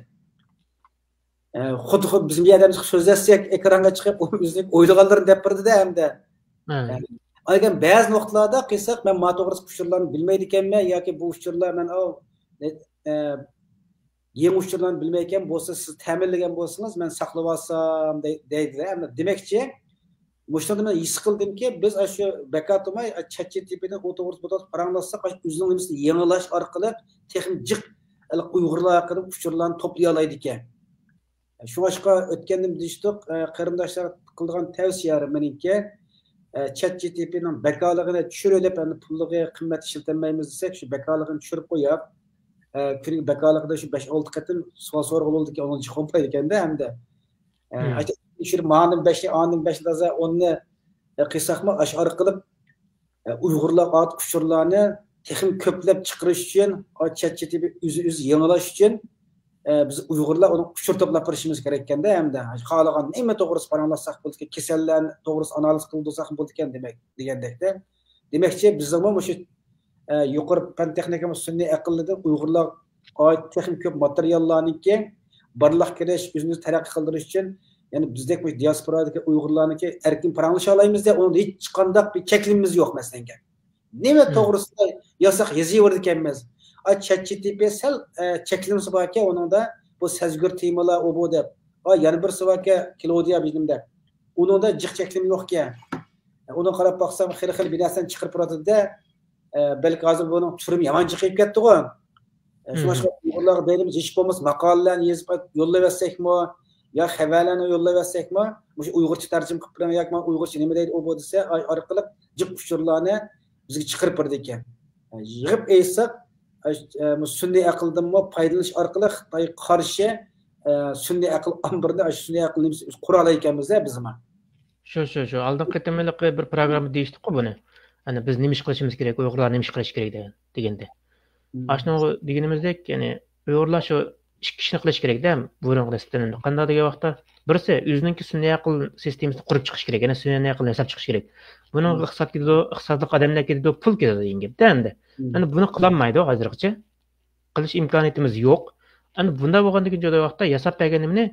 xuddi bizim yerimiz so'zlashsak ekranga chiqib o'zini o'ylaganlarini deb birdi hamda agar ba'zi nuqtalarda qilsak men ma to'g'risi uchurlarni bilmaydi ekanman yoki bu uchurlar men yangi uchurlarni bilmayotgan bo'lsa siz ta'minlagan bo'lsangiz men saqlab olsam deydilar demakchi Boşuna men his qildimki biz shu bekatomay ChatGPT'ni o'to'g'ri paranglashsak o'zining nimasi yangilash orqali texnik Uyg'urlar haqida uchurlarni to'play oladi ekan. Shu boshqa o'tgandim deyishdik qarindoshlar qilgan tavsiyalari meniki ChatGPT'ning bekaligini tushirib endi pulliga qimmat ishlatmaymiz desak shu bekaligini tushirib qo'yib kuniga bekaligida shu 5-6 qatim savol so'rag'oldi ekan onun chiqolmaydi ekanda hamda Şur ma'nım 5'i anım 5 daza onu qıysaqma aşağı qılıp Uyg'urlar at kuchurlarni texnik ko'plab chiqarish uchun ChatGPT o'zi yangilash uchun biz Uyg'urlar uni kuchur to'plab turishimiz kerak ekanda hamda xohlagan nima to'g'risi paranlasak bo'ldi kasallarni to'g'risi analiz qildirsak bo'ldi ekan demak degandekda demakchi bizning ham o'sha yuqori fan texnikamiz sun'iy aqllidan Uyg'urlar texnik ko'p materiallarniki barliq kirish o'zimizni taraqqiy qildirish uchun Yani bizdeki bu diasporadaki Uygurlarniki erkin paranglasha olaymiz de onun hiç qandaq bir cheklimimiz yo'q masalan. Nima to'g'risida yo'saq yozaverdi ekanmiz. ChatGPT sal cheklimisi bor ekan, uningda bu sezgir temalar u bu deb. Yana bir savaka Claudia bizimda. Uningda jiq cheklim yo'q ekan. Uni qarab baqsam xil bir narsa chiqarib turadi-da, balki hozir buni tushirib yomon chiqib ketdi-ku. Shu boshqa Uygurlar deymiz, hech bo'lmasa maqolalarni yozib yo'llayversekmi? Ya xabarlarni yo'llayversekmi, o'sha Uyg'urcha tarjima qilib bilan yoki Uyg'urcha nima deydi u bu desa, orqali jiq uchurlarni bizga chiqarib berdi ekan. Yig'ib aytsak, sun'iy aqldan foydalanish orqali Xitoy qarshi sun'iy aql amberda sun'iy aqlni biz qura olganmiz-da biz ham. Shu. Oldin qatamliq bir programma deyishdik-ku buni. Ana biz nima ish qilishimiz kerak, Uyg'urlar nima ish qilish kerak deganda. Ashno deganimizdek, ya'ni Uyg'urlar shu ikki ishni qilish kerak-da, burungi sistemni. Qanday degan vaqtda birisi o'zining sun'iy aql sistemasini qurib chiqish kerak, yana sun'iy aqlni yasab chiqish kerak. Buning iqtisodlik odamlar ketadi, pul ketadi deganda endi. Ana buni qilolmaydi hozirgacha. Qilish imkoniyatimiz yo'q. Ana bunda bo'lgandan keyin vaqtda yasab berganimni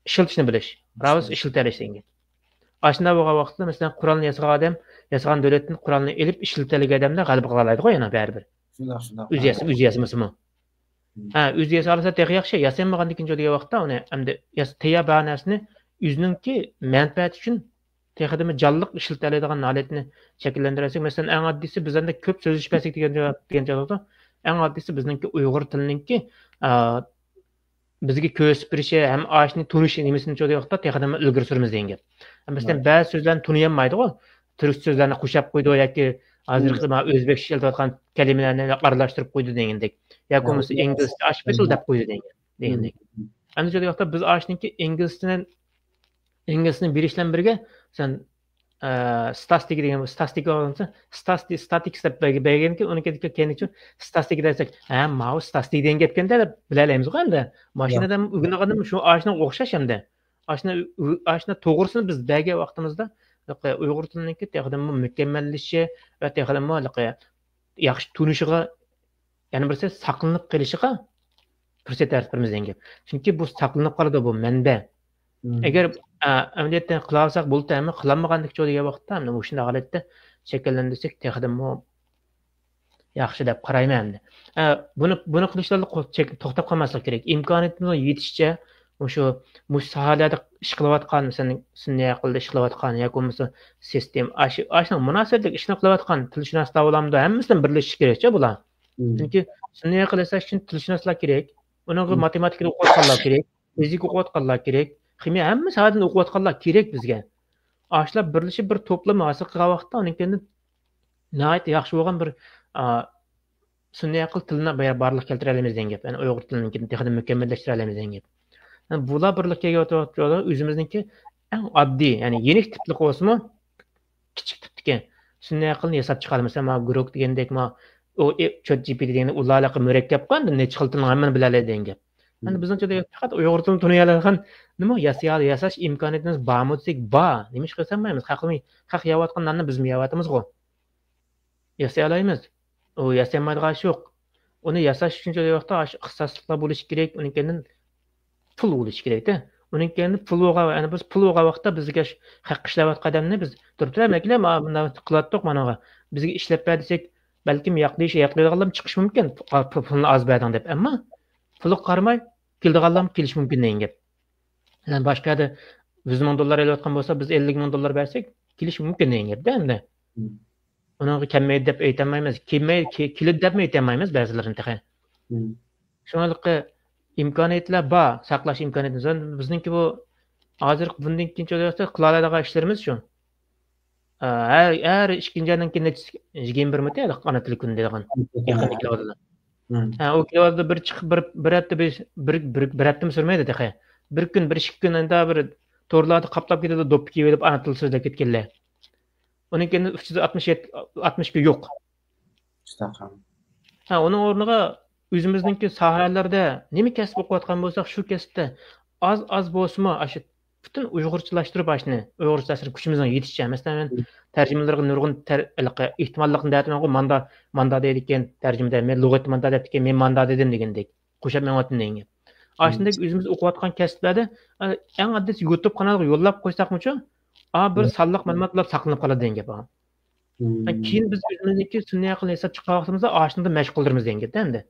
ishlatishni bilish. Browse ishlatalish degan. Ashunda bo'lgan vaqtda masalan Qur'onni yasagan odam, yasagan davlatdan Qur'onni elib ishlatadigan odamlar g'alaba qila oladi-ku yana baribir. Shundoq. O'zi yasamasimi? O'zi yasalsa texnik yaxshi, yasanmagan ikinci degan vaqtda uni hamda tayyor banasini o'ziningki manfaat uchun texnikami jonliq ishlatadigan holatni shakllantirsak, masalan, eng oddiysi bizda ko'p so'zlashmaslik degan joyda, eng oddiysi bizningki Uyg'ur tilininki bizga ko'rsatib berishi ham oshni tunishi nimasini degan vaqtda texnikami ilgari suramiz degan gap. Masalan, ba'zi so'zlarni tuniyolmaydi-ku, turk so'zlarni qo'shib qo'ydi yoki hozirgi o'zbekcha ishlatayotgan kalimalarni aralashtirib qo'ydi degandek. Ya ko'misi inglizcha hospital deb qo'ydi degandek. Ana shu vaqtda biz oshniki inglizni berishdan birga sen statistika degan statistika olsa statistics deb berganki uniki keyin statistika desak mau statistika degan gapkanda bilalaymiz endi mashinadan o'rgangandim shu oshna o'xshash hamda oshna to'g'risini biz bergan vaqtimizda Uyg'ur tiliniki texnik mukammallashishi va texnik yaxshi tunishiga yana birisi saqlanib qolishiga fursat yaratamiz degan gap. Chunki bu saqlanib qoladi bu manba. Agar amaliyotdan qila olsak bo'ldi-mi, qilinmagandek degan vaqtda mana o'shunday holatda shakllantirsak texnik yaxshi deb qarayman. Buni qilishda to'xtab qolmaslik kerak. Imkoniyatimiz yetishicha o'sha sohalarda ish qilayotgan, masalan, sun'iy aqlda ish qilayotgan yoki bo'lmasa sistem ashuna munosabatli ishni qilayotgan tilshunoslar bilan hammasidan birlashish kerak-ku bular. Chunki sun'iy aql yasash uchun tilshunoslar kerak, uning matematikani o'qiyotganlar kerak, fizik o'qiyotganlar kerak, kimyo hamma sohadan o'qiyotganlar kerak bizga. Ashlar birlashib bir to'plam hosil qilgan vaqtda uning nihoyat yaxshi bo'lgan bir sun'iy aql tilini barliq keltira olamiz degan gap. Ya'ni Uyg'ur tilini texnik mukammallashtira olamiz degan gap. Bular birlikka kelib o'zimizniki eng oddiy, ya'ni yenik tipli bo'lsa-mu, kichik tipdagi sun'iy aqlni yasab chiqaramiz. Masalan, Grok degandek, o ChatGPT degan ularga murakkab qildi, necha xil tilni hammani biladi degan gap. Endi bizningcha faqat Uyg'ur tilini tunayalayotgan nima yasash imkoniyatimiz bormi desak, bor. Nima ish qilmaymiz? Haq yeyotganlarni biz yeyotimiz-ku. Yasay olamiz. U yasamaydigan ish yo'q. Uni yasash uchun vaqtda ixtisosliklar bo'lishi kerak, uning pul bo'lishi kerak-da. Uning keyin pulga, ya'ni biz pulga vaqtda bizga haq ishlayotgan odamni biz turibdilar, mana qilyaptiq managa. Bizga ishlab ber desak, balkim yoqlaydiganlar chiqish mumkin. Pulni oz berding deb, ammo pulga qaramay keldiganlar kelish mumkin degan gap. Yani boshqada 100 ming dollar olayotgan bo'lsa, biz 50 ming dollar bersak, kelish mumkin degan gapda endi. Uning kammaydi deb aytmaymiz, kelib deb aytmaymiz ba'zilarini taqa. Shuningdek imkoniyatlar bor, saqlash imkoniyatimiz. Bizningki bu hozir bundan keyin cho'layotsa qiladigan ishlarimiz shu. Her ikkinchidan keyin 21 ming ana til kun degan. Yaqin keladi. O keladi bir chiqib bir hafta bir hafta sürmeydi taqa. Bir kun, bir ikki kun anda bir torlarda qaplab ketadi, do'ppi kiyib ana til so'zlab ketganlar. Onun keyin 367 yo'q. Onun o'rniga o'zimizningki sohalarda nima kasb o'qiyotgan bo'lsak, shu kasbda az bo'lsa-mu, shu butun uyg'urchalashtirib ashni, uyg'urchalashtirib kuchimizga yetishcha. Masalan, tarjimalarga nurg'un ehtimollikni aytmayman, manda deydi ekan, tarjimada men lug'at manda deb ekan, men manda dedim degandek. Qo'shib men o'tdim degan. Ashunday o'zimiz o'qiyotgan kasblarda eng oddiy YouTube kanaliga yo'llab qo'ysakmichu, bir sonliq ma'lumotlar saqlanib qoladi degan gap. Keyin biz o'zimizniki sunniy aql hesab chiqqan vaqtimizda ashunda mashg'uldirmiz degan gap endi.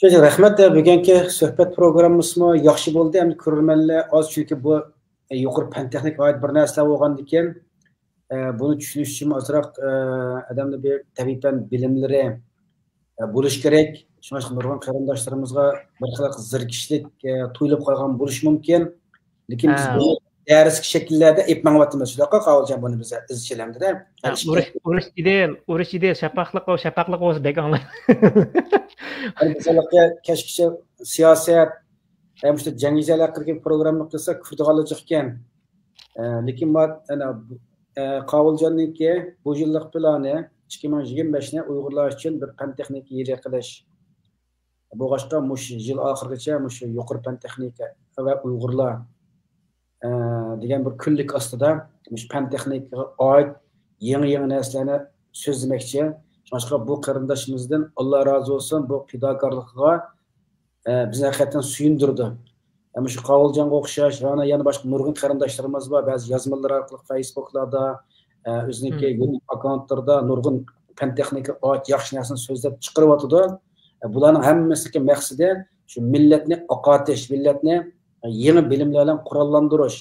Şöyle rahmet bugungi suhbat programmasimi yaxshi bo'ldi. Endi ko'rmanlar oz chunki bu yuqori fan texnik oid bir narsa bo'lgandan keyin buni tushunish uchun ozroq odamning bir tabiatan bilimlari bo'lish kerak. Shuning nurg'un qarindoshlarimizga bir xil zirkishlik tuyulib qolgan bo'lishi mumkin. Lekin biz bu dars shakllarda aytmayapmiz. Shunaqa qolgan buni biz izchilamda. Urush ide shafaqliq o'zi begonlar. Mesela keşke siyaset, işte cengizeler haqidagi programma qilsak kufrdiganlar ekan. Lekin ana Qavuljonninki bu yillik plani 2025 ni Uyg'urlar uchun bir fan texnika yili qilish. Bu boshqa mush yil oxirigacha mush yuqori fan texnika va Uyg'urlar degan bir kunlik ostida mush fan texnikaga oid yangi narsalarni so'zlamoqchi. Başka bu qarindoshimizdan Allah razı olsun bu fidokorlikga bizni haqiqatan suyundurdi. Ama şu Qavuljonga o'xshash yana boshqa nurg'un qarindoshlarimiz bor. Ba'zi yozmalar orqali Facebook'larda, o'ziniki YouTube akkauntlarda nurg'un fan texnika oid yaxshi narsani so'zlab chiqaryotdi. Bularning hammasiga maqsadi shu millatni oqotish, millatni yangi bilimlar bilan qurollantirish,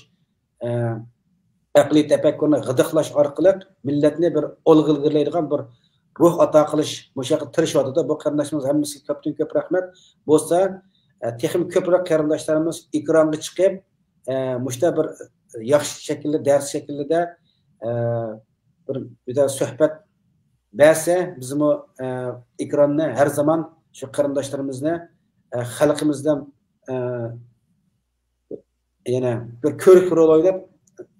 aqliy tafakkurni g'idiqlash orqali millatni bir olg'ilgirlaydigan bir ruh ato qilish mushaqqa tirishyapti. Bu qarindoshimiz hammasiga ko'pdan ko'p rahmat. Bo'lsa, texnik ko'proq qarindoshlarimiz ekranga chiqib, mushta bir yaxshi shaklda, dars shaklida bir suhbat bersa, bizmi ekronni har zaman shu qarindoshlarimizni xalqimizdan yana bir ko'rik rol o'ynab,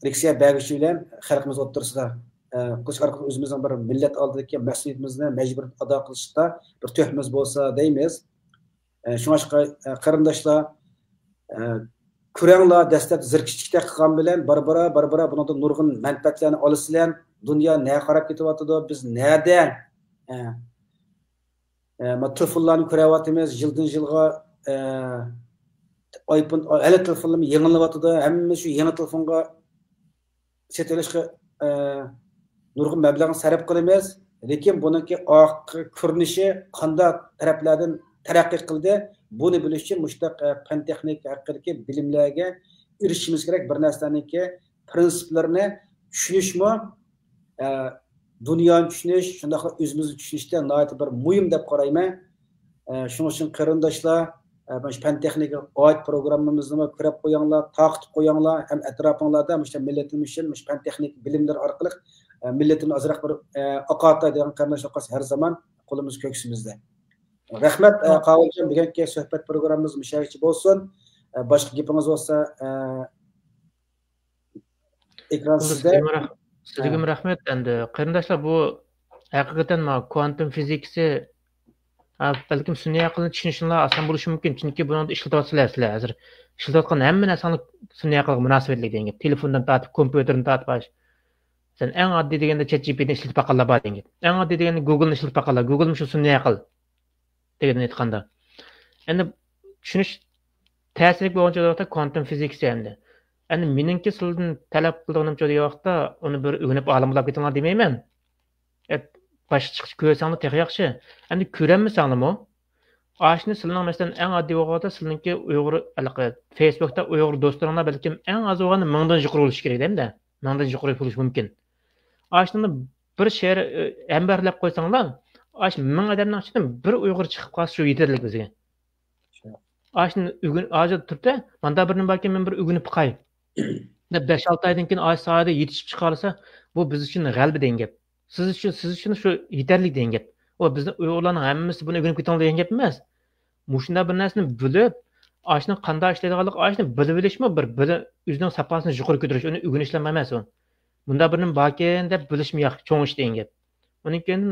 leksiya bergichi bilan xalqimiz o'rtasida qilish orqali o'zimizning bir millat oldidagi mas'uliyatimizni majbur ado qilishda bir tuhmat bo'lsa deymiz. Shunga qarindoshlar ko'ranglar dastlab zirkishlikda qilgan bilan barbara bundan nurg'un manfaatlarni olasizlar. Dunyo ne qarab ketyapti, biz nerda telefonlarni ko'ryapmiz, yildan yilga iPhone hali telefonlarni yangilayapti. Hamma shu yangi telefonga setilishga nurg'un mablag'ni sarf qilamiz, lekin buningki oxirgi ko'rinishi qanday taraflardan taraqqiy qildi, buni bilish uchun mushtaq fan texnika haqidagi bilimlarga erishishimiz kerak. Bir narsaniki prinsiplarini tushunishmi, dunyoni tushunish, shunday o'zimizni tushunishda nihoyat bir muhim deb qarayman. Shuning uchun qarindoshlar fan texnika oid programmamizni ko'rib qo'yinglar, taqib qo'yinglar, ham atrofinglarda mushta millatimiz uchun fan texnik bilimlar orqali millatimiz azroq bir oqota degan qarindoshlar qolsa har zaman qo'limiz ko'ksimizda. Rahmat Qavuljon, bugungi suhbat programmamiz mushayichi bo'lsin. Boshqa gapingiz bo'lsa ekran sizda. Sizga rahmat. Endi qarindoshlar, bu haqiqatan kvantum fizikasi balkim sun'iy aqlni tushunishinglar oson bo'lishi mumkin, chunki buni ishlatyapsizlar sizlar. Hozir ishlatayotgan hamma narsani sun'iy aqlga munosabatli degan gap. Telefondan tortib, kompyuterdan tortib, sen eng oddiy deganda ChatGPTni ishlatib baqalar bor degan. Eng oddiy deganda Google'ni ishlatib baqalar. Google shu sun'iy aql degan aytganda. Endi tushunish ta'sirli bo'lgan vaqtda quantum physics endi. Endi meningki sizdan talab qilganimcha degan vaqtda uni bir o'rganib olim bo'lib ketinglar demayman. Boshqa chiqish ko'rsanglar tex yaxshi. Endi ko'ranmasanglarmi? Aşını sizning masalan eng oddiy bo'lganda sizningki Uyg'ur Facebookda Uyg'ur do'stlaringlar balkim eng az bo'lganda 1000 dan yuqori bo'lishi kerak da. 1000 dan yuqori bo'lishi mumkin. Aşını bir she'r ambarlab qo'ysanglar, aş 1000 odamning ichidan bir Uyg'ur chiqib qolsa shu yetarli bizga. Aşını ügün hozir turibdi, manda birni balki men bir ugunib qo'y. Deb 5-6 oydan keyin oy soatida yetishib chiqarsa, bu biz uchun g'alba degan gap. Siz uchun shu yetarli degan gap. O bizni Uyg'urlarning hammasi buni o'rganib keting degan gap emas. Mushunda bir narsani bilib, ashni qanday ishlaydiganlik, ashni bilib bilishmi, bir o'zining sapasini yuqori ko'tarish, uni o'rganishlar emas u. Bunda birning baken deb bilishmi yo'q, cho'ng ish degan gap. Uning keyin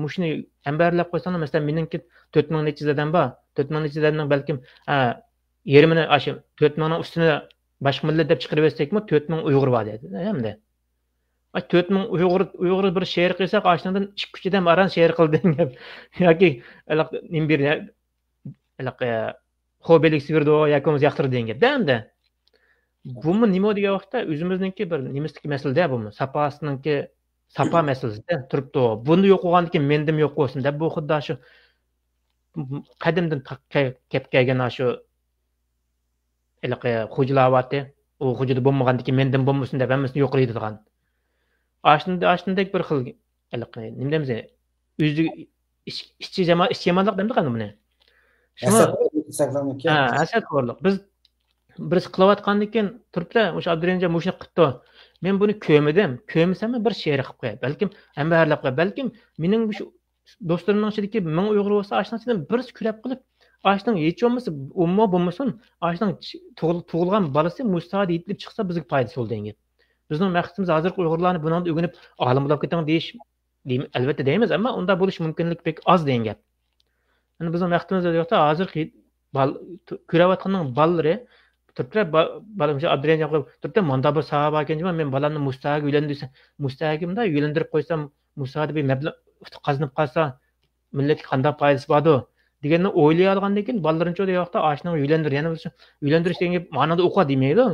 mushuni ambarlab qo'ysanglar, masalan, meningki 4000 nechizadan bor. 4000 nechizadan balkim yerimini ashi 4000 ning ustini boshqa millat deb chiqarib bersakmi, 4000 Uyg'ur bor dedi. Hamda 4000 Uyg'ur bir she'r qilsak, ashnadan 2-3 dan aran she'r qildi deb yoki nim bir xobelik sibirdo yakimiz yaxtir degan gap. Hamda bumi nima degan vaqtda o'zimizningki bir nimisniki masalada bumi sapasininki sapa masalasida turibdi. Buni yo'q bo'lgandan keyin mendim yo'q bo'lsin deb bu xuddi shu qadimdan kelib kelgan shu xo'jalavati u xo'jada bo'lmagandan keyin mendim bo'lmasin deb hammasini yo'q qiladigan. Aşındaki bir xil nima deymiz? O'zi ishchi jamoatlik deymiz qani buni. Hasadxo'rlik. Biz qilayotgandan keyin turibdi, o'sha Abdurrahimjon mushuni qilibdi. Men buni ko'midim. Ko'misammi bir she'r qilib qo'yay. Balkim ambarlab qo'yay. Balkim mening shu do'stlarimning ichidagi 1000 Uyg'ur bo'lsa, ashnachidan birisi ko'rib qilib, ashning hech bo'lmasa, umma bo'lmasin, ashning tug'ilgan bolasi mustafa yetilib chiqsa bizga foydasi bo'ladi degan. Bizning maqsadimiz hozir Uyg'urlarni bundan o'rganib olim bo'lib keting deyish, albatta deymiz, ammo unda bo'lish mumkinlik pek oz degan gap. Endi bizning maqsadimiz yo'qda hozir ko'rayotganning bolalari turibdi, balamcha Abdurrahimjon qo'yib turibdi, manda bir sahaba ekanman, men balamni mustafaga uylandirsam, mustafagimda uylantirib qo'ysam, mustafa bir mablag' qazinib qolsa, millatga qanday foydasi bordi deganni o'ylay olgandan keyin balalarincha yo'qda ashni uylantir, yana uylantirish degan gap ma'noda o'qa demaydi.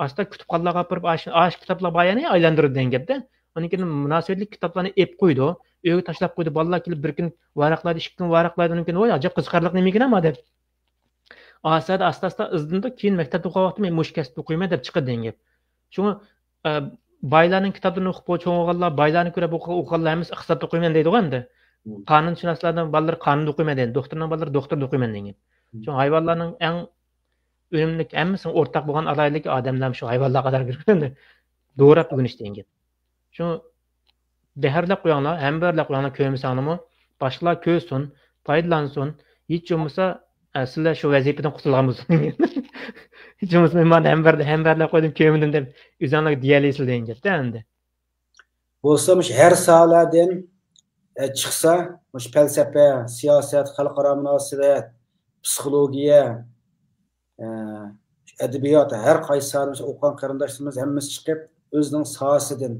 Asta kutubxonalarga borib ash kitoblar bayani aylantirib degan gapda. Uning keyin munosabatli kitoblarni ep qo'ydi, uyga tashlab qo'ydi. Bolalar kelib bir kun varaqlaydi, 2 kun varaqlaydi. Uning keyin voy, ajab qiziqarli nima ekan deb. Asada asta izdindi, keyin maktabda o'qiyapti, men mush kasb o'qiyman deb chiqdi degan gap. Shuni baylarning kitoblarini o'qib cho'ng'ollar, baylarni ko'rib o'qiganlar hammasi iqtisod o'qiyman deydi endi. Qonunshunoslardan bolalar qonun o'qiyman deydi, doktorning bolalari doktorlik o'qiyman degan. Chunki hayvonlarning eng o'limlik hammasi o'rtaq bo'lgan alaylik odamlar shu hayvonlar qadar kirganda doğrab o'rganish degan gap. Shu beharlab qo'yinglar, hambarlab qo'yinglar ko'rmasanlarmi, boshqalar ko'rsin, foydalansin. Hech bo'lmasa sizlar shu vazifadan qutulgan bo'lsin. Hech bo'lmasa men hambarlab qo'ydim, ko'rmadim deb o'zinglarga deyalaysizlar degan gapda endi. Bo'lsa-mush har sohalardan chiqsa, mush falsafa, siyosat, xalqaro munosabat, psixologiya, adabiyot har qaysi o'qigan qarindoshlarimiz hammasi chiqib o'zining sohasidan,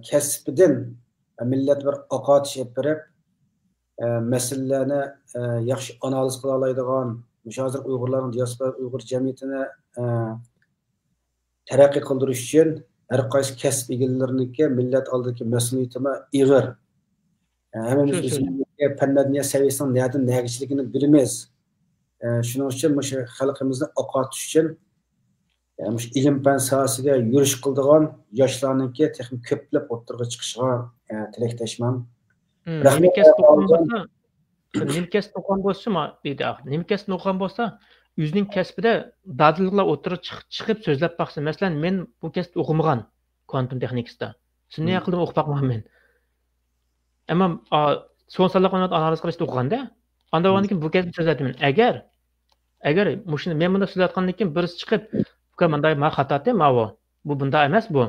kasbidan millat bir oqotish berib, masalalarni yaxshi analiz qila oladigan, hozir Uyg'urlarning diaspora Uyg'ur jamiyatini taraqqiy qildirish uchun har qaysi kasb egalarininki millat oldidagi mas'uliyatimi ig'ir. Hammamiz o'zimizga fan-madaniyat saviyasining nerdan nergachiligini bilamiz. Shuning uchun mush xalqimizni oqotish uchun mush ilm-fan sohasiga yurish qildigan yoshlarningki texnik ko'plab o'tirg'i chiqishiga tilakdoshman. Nimkasb o'qigan bo'lsa, o'zining kasbida dadilliklar o'tirib chiqib so'zlab baqsin. Masalan, men bu kasbni o'qimagan, quantum texnikasida. Shunday qildim o'qib baqman men. Ammo son sonlarni analiz qilishni o'qiganda, anda o'g'andan keyin bu kasbni so'zlayman. Agar mushuni men bunda so'zlayotgandan keyin birisi chiqib, "Bu menday ma xatoda, bu bunda emas bu."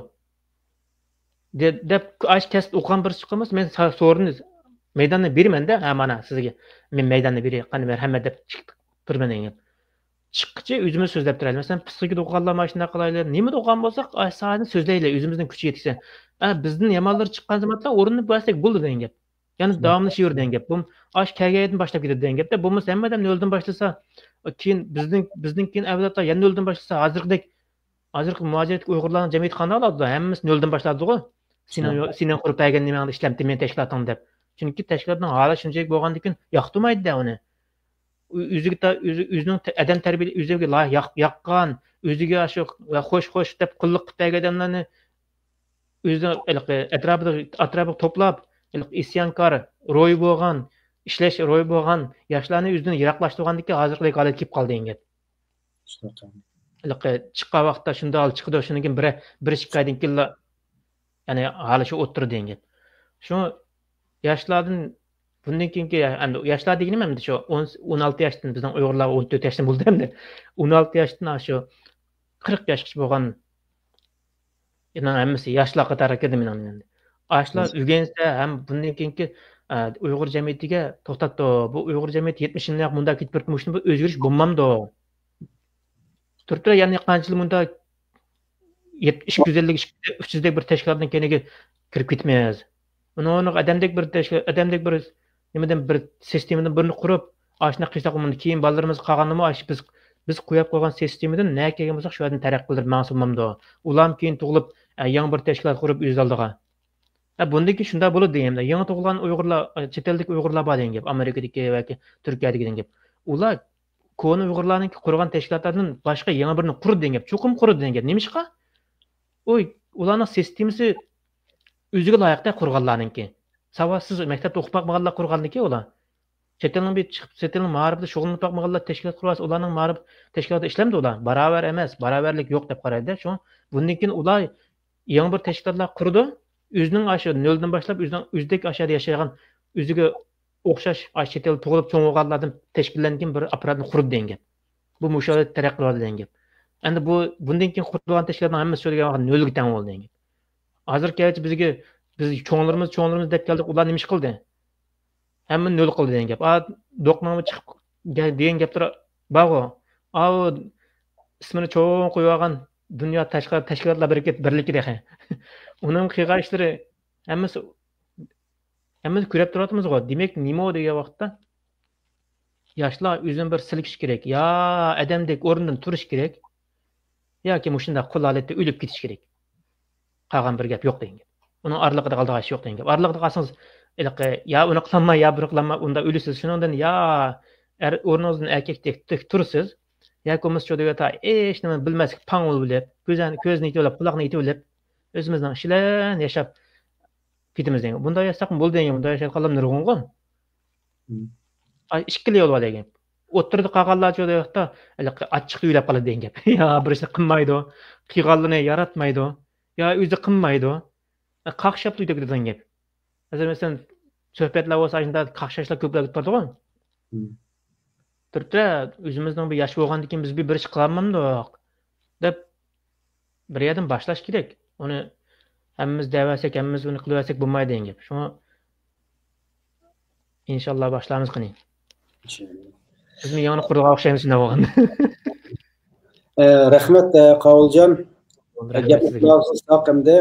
deb ash kasb o'qigan birisi chiqmas, men so'rini maydonni beraman-da, mana sizga. Men maydonni beray, qani marhamat deb chiqib turman degan. Chiqqichi o'zimiz so'zlab turaylik. Masalan, psixologiyada o'qiganlar mana shunday qilaylik. Nimada o'qigan bo'lsak, soatni so'zlaylik, o'zimizning kuchi yetsa. Bizning yamonlar chiqqan zamonda o'rinni bo'lsak bo'ldi degan gap. Yani davamlaşıyor degan gap. Bu aş kelgeyden başlap ketadi degan gapda. Bo'lmasa hammadan noldan başlasa, keyin bizning keyin avlodlar yana noldan başlasa, hozirgi muajirat Uyg'urlarning jamiyat qanday oladi? Hammasi noldan başladi-ku. Sening qurib bergan nimangni ishlamdi men tashkiloting deb. Chunki tashkilotning holi shunchalik bo'lgandan keyin yoqtirmaydi uni. O'zining adam tarbiya o'ziga yoqqan, o'ziga shu xo'sh deb qulluq qilib bergan odamlarni o'zi atrofiga to'plab, isyonkor ro'y bo'lgan, ishlash ro'y bo'lgan yoshlarni o'zidan yiroqlashtirgandan keyin hozirgi holat kelib qoldi degan. Chiqqan vaqtda shunda chiqdi, shundan keyin bir ikki oydan keyin ya'ni hali shu o'ttirdi degan. Shu yoshlardan bundan keyingi yoshlar deganim ham shu 16 yoshdan bizning Uyg'urlar 14 yoshdan bo'ldi hamda 16 yoshdan shu 40 yoshgacha bo'lgan hammasi yoshlar qatoriga kirdi men endi. Yoshlar o'rgansa ham bundan keyingi Uyg'ur jamiyatiga to'xtatdi. Bu Uyg'ur jamiyati 70 yildan bunda ketib ketmoqchi, bu o'zgarish bo'lmamdi. Turibdi yana qancha yil bunda 250 300 bir tashkilotdan keyingi kirib ketmaymiz. Uni odamdek bir nimadan bir sistemadan birini qurib, ashna qilsak uni keyin bolalarimiz qolganimi, biz qo'yib qo'ygan sistemadan nima kelgan bo'lsak, shu yerdan taraqqiy qilib ma'sumamdi. Ular keyin tug'ilib, yangi bir tashkilot qurib o'z oldiga. Bundan keyin shunday bo'ladi deyimda. Yangi tug'ilgan Uyg'urlar, chet eldagi Uyg'urlar bor degan gap, Amerikadagi yoki Turkiyadagi degan gap. Ular koni Uyg'urlarning qurgan tashkilotlardan boshqa yangi birini qurdi degan gap. Cho'qim qurdi degan gap. Nimishqa? Ularning sistemasi o'ziga loyiqda qurganlarningki. Savotsiz maktabda o'qib boqmaganlar qurganniki ular. Chet elning ma'rifida shug'ullanib boqmaganlar tashkilot qursa, ularning ma'rif tashkilotida ishlamdi ular. Barobar emas, barobarlik yo'q deb qaraydi. Shu bundan keyin ular yangi bir tashkilotlar qurdi. O'zining ashu noldan boshlab o'zidek ashada yashagan, o'ziga o'xshash chet el tug'ilib cho'ng bo'lganlardan tashkillangan bir apparatni qurdi degan. Bu mushorat taraqqiy qiladi degan. Endi bundan keyin qurilgan tashkilotning hammasi so'ragan vaqt nolga teng bo'ldi degan. Hozirgacha biz cho'nglarimiz deb keldik, ular nima ish qildi? Hamma nol qildi degan gap. Do'qnoma chiqib degan gaplar bor-ku. Ismini cho'ng qo'yib olgan dunyo tashkilotlar birligi degan. Uning qilgan ishlari hammasi ko'rib turibmiz-ku. Demak, nima degan vaqtda yoshlar o'zini bir silkish kerak. Yo, odamdek o'rnidan turish kerak. Yoki shunday qul holatda o'lib ketish kerak. Qolgan bir gap yo'q degan gap. Uning oralig'ida qoldigan yo'q degan gap. Oralig'ida qolsangiz, ya uni qilma, ya buni qilma, unda o'lisiz. Shundan ya o'rningizdan erkakdek tursiz. Yoki bo'lmasa shu degata hech nima bilmaslik pang bo'lib, ko'zni yetib, quloqni yetib, o'zimizning ishlar yashab ketimiz degan. Bunda yashab bo'ldi degan, bunda yashab qolam nurg'un. Ikkili yo'l bor degan. O'tirdi qolganlar shu yerda achchiq o'ylab qoladi degan gap. Ya bir ishni qilmaydi, qilganlarni yaratmaydi, yo o'zi qilmaydi. Qaqshab tuydi degan gap. Masalan, suhbatlar bo'lsa, shunda qaqshashlar ko'plab turadi-ku. Turibdi, o'zimizning bir yosh bo'lgandan keyin biz bir ish qilolmamdiq deb bir yerdan boshlash kerak. Uni hammamiz da'vatsak, hammamiz uni qilaversak bo'lmaydi degan gap. Shuni inshaalloh boshlaymiz qiling. Biz yangi qurg'a o'xshaymiz shunday bo'lgan. Rahmat Qovuljon. Gaplarsiz haqimda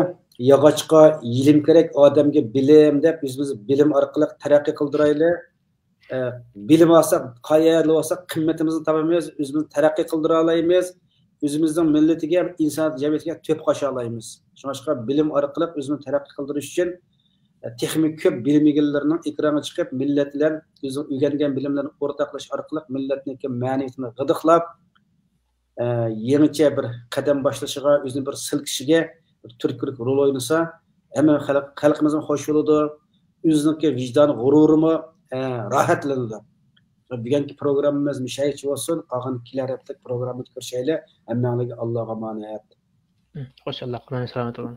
yog'ochqa ilim kerak, odamga bilim deb o'zimiz bilim orqali taraqqiy qildiraylik. Bilim olsak, qayerda olsak qimmatimizni topamaymiz, o'zimizni taraqqiy qildira olamiz, o'zimizning millatiga, insoniyat jamiyatiga to'p qo'sha olamiz. Shunga bilim orqali o'zimizni taraqqiy qildirish uchun texnik ko'p bilim egallarining ekranga chiqib, millatlar o'zining o'rgangan bilimlarini o'rtoqlash orqali millatning ma'naviyatini g'idiqlab, yangicha bir qadam boshlashiga, o'zini bir silkishiga turkilik rol o'ynasa, hamma xalqimizning xo'sh bo'ladi, o'zining vijdon g'ururimi rahatlanadi. Bugungi programmamiz mishayichi bo'lsin, qolgan kelayotgan programmani ko'rishaylik. Hammaga Allohga omonat. Xo'sh, Alloh qilsin. Salomat bo'ling.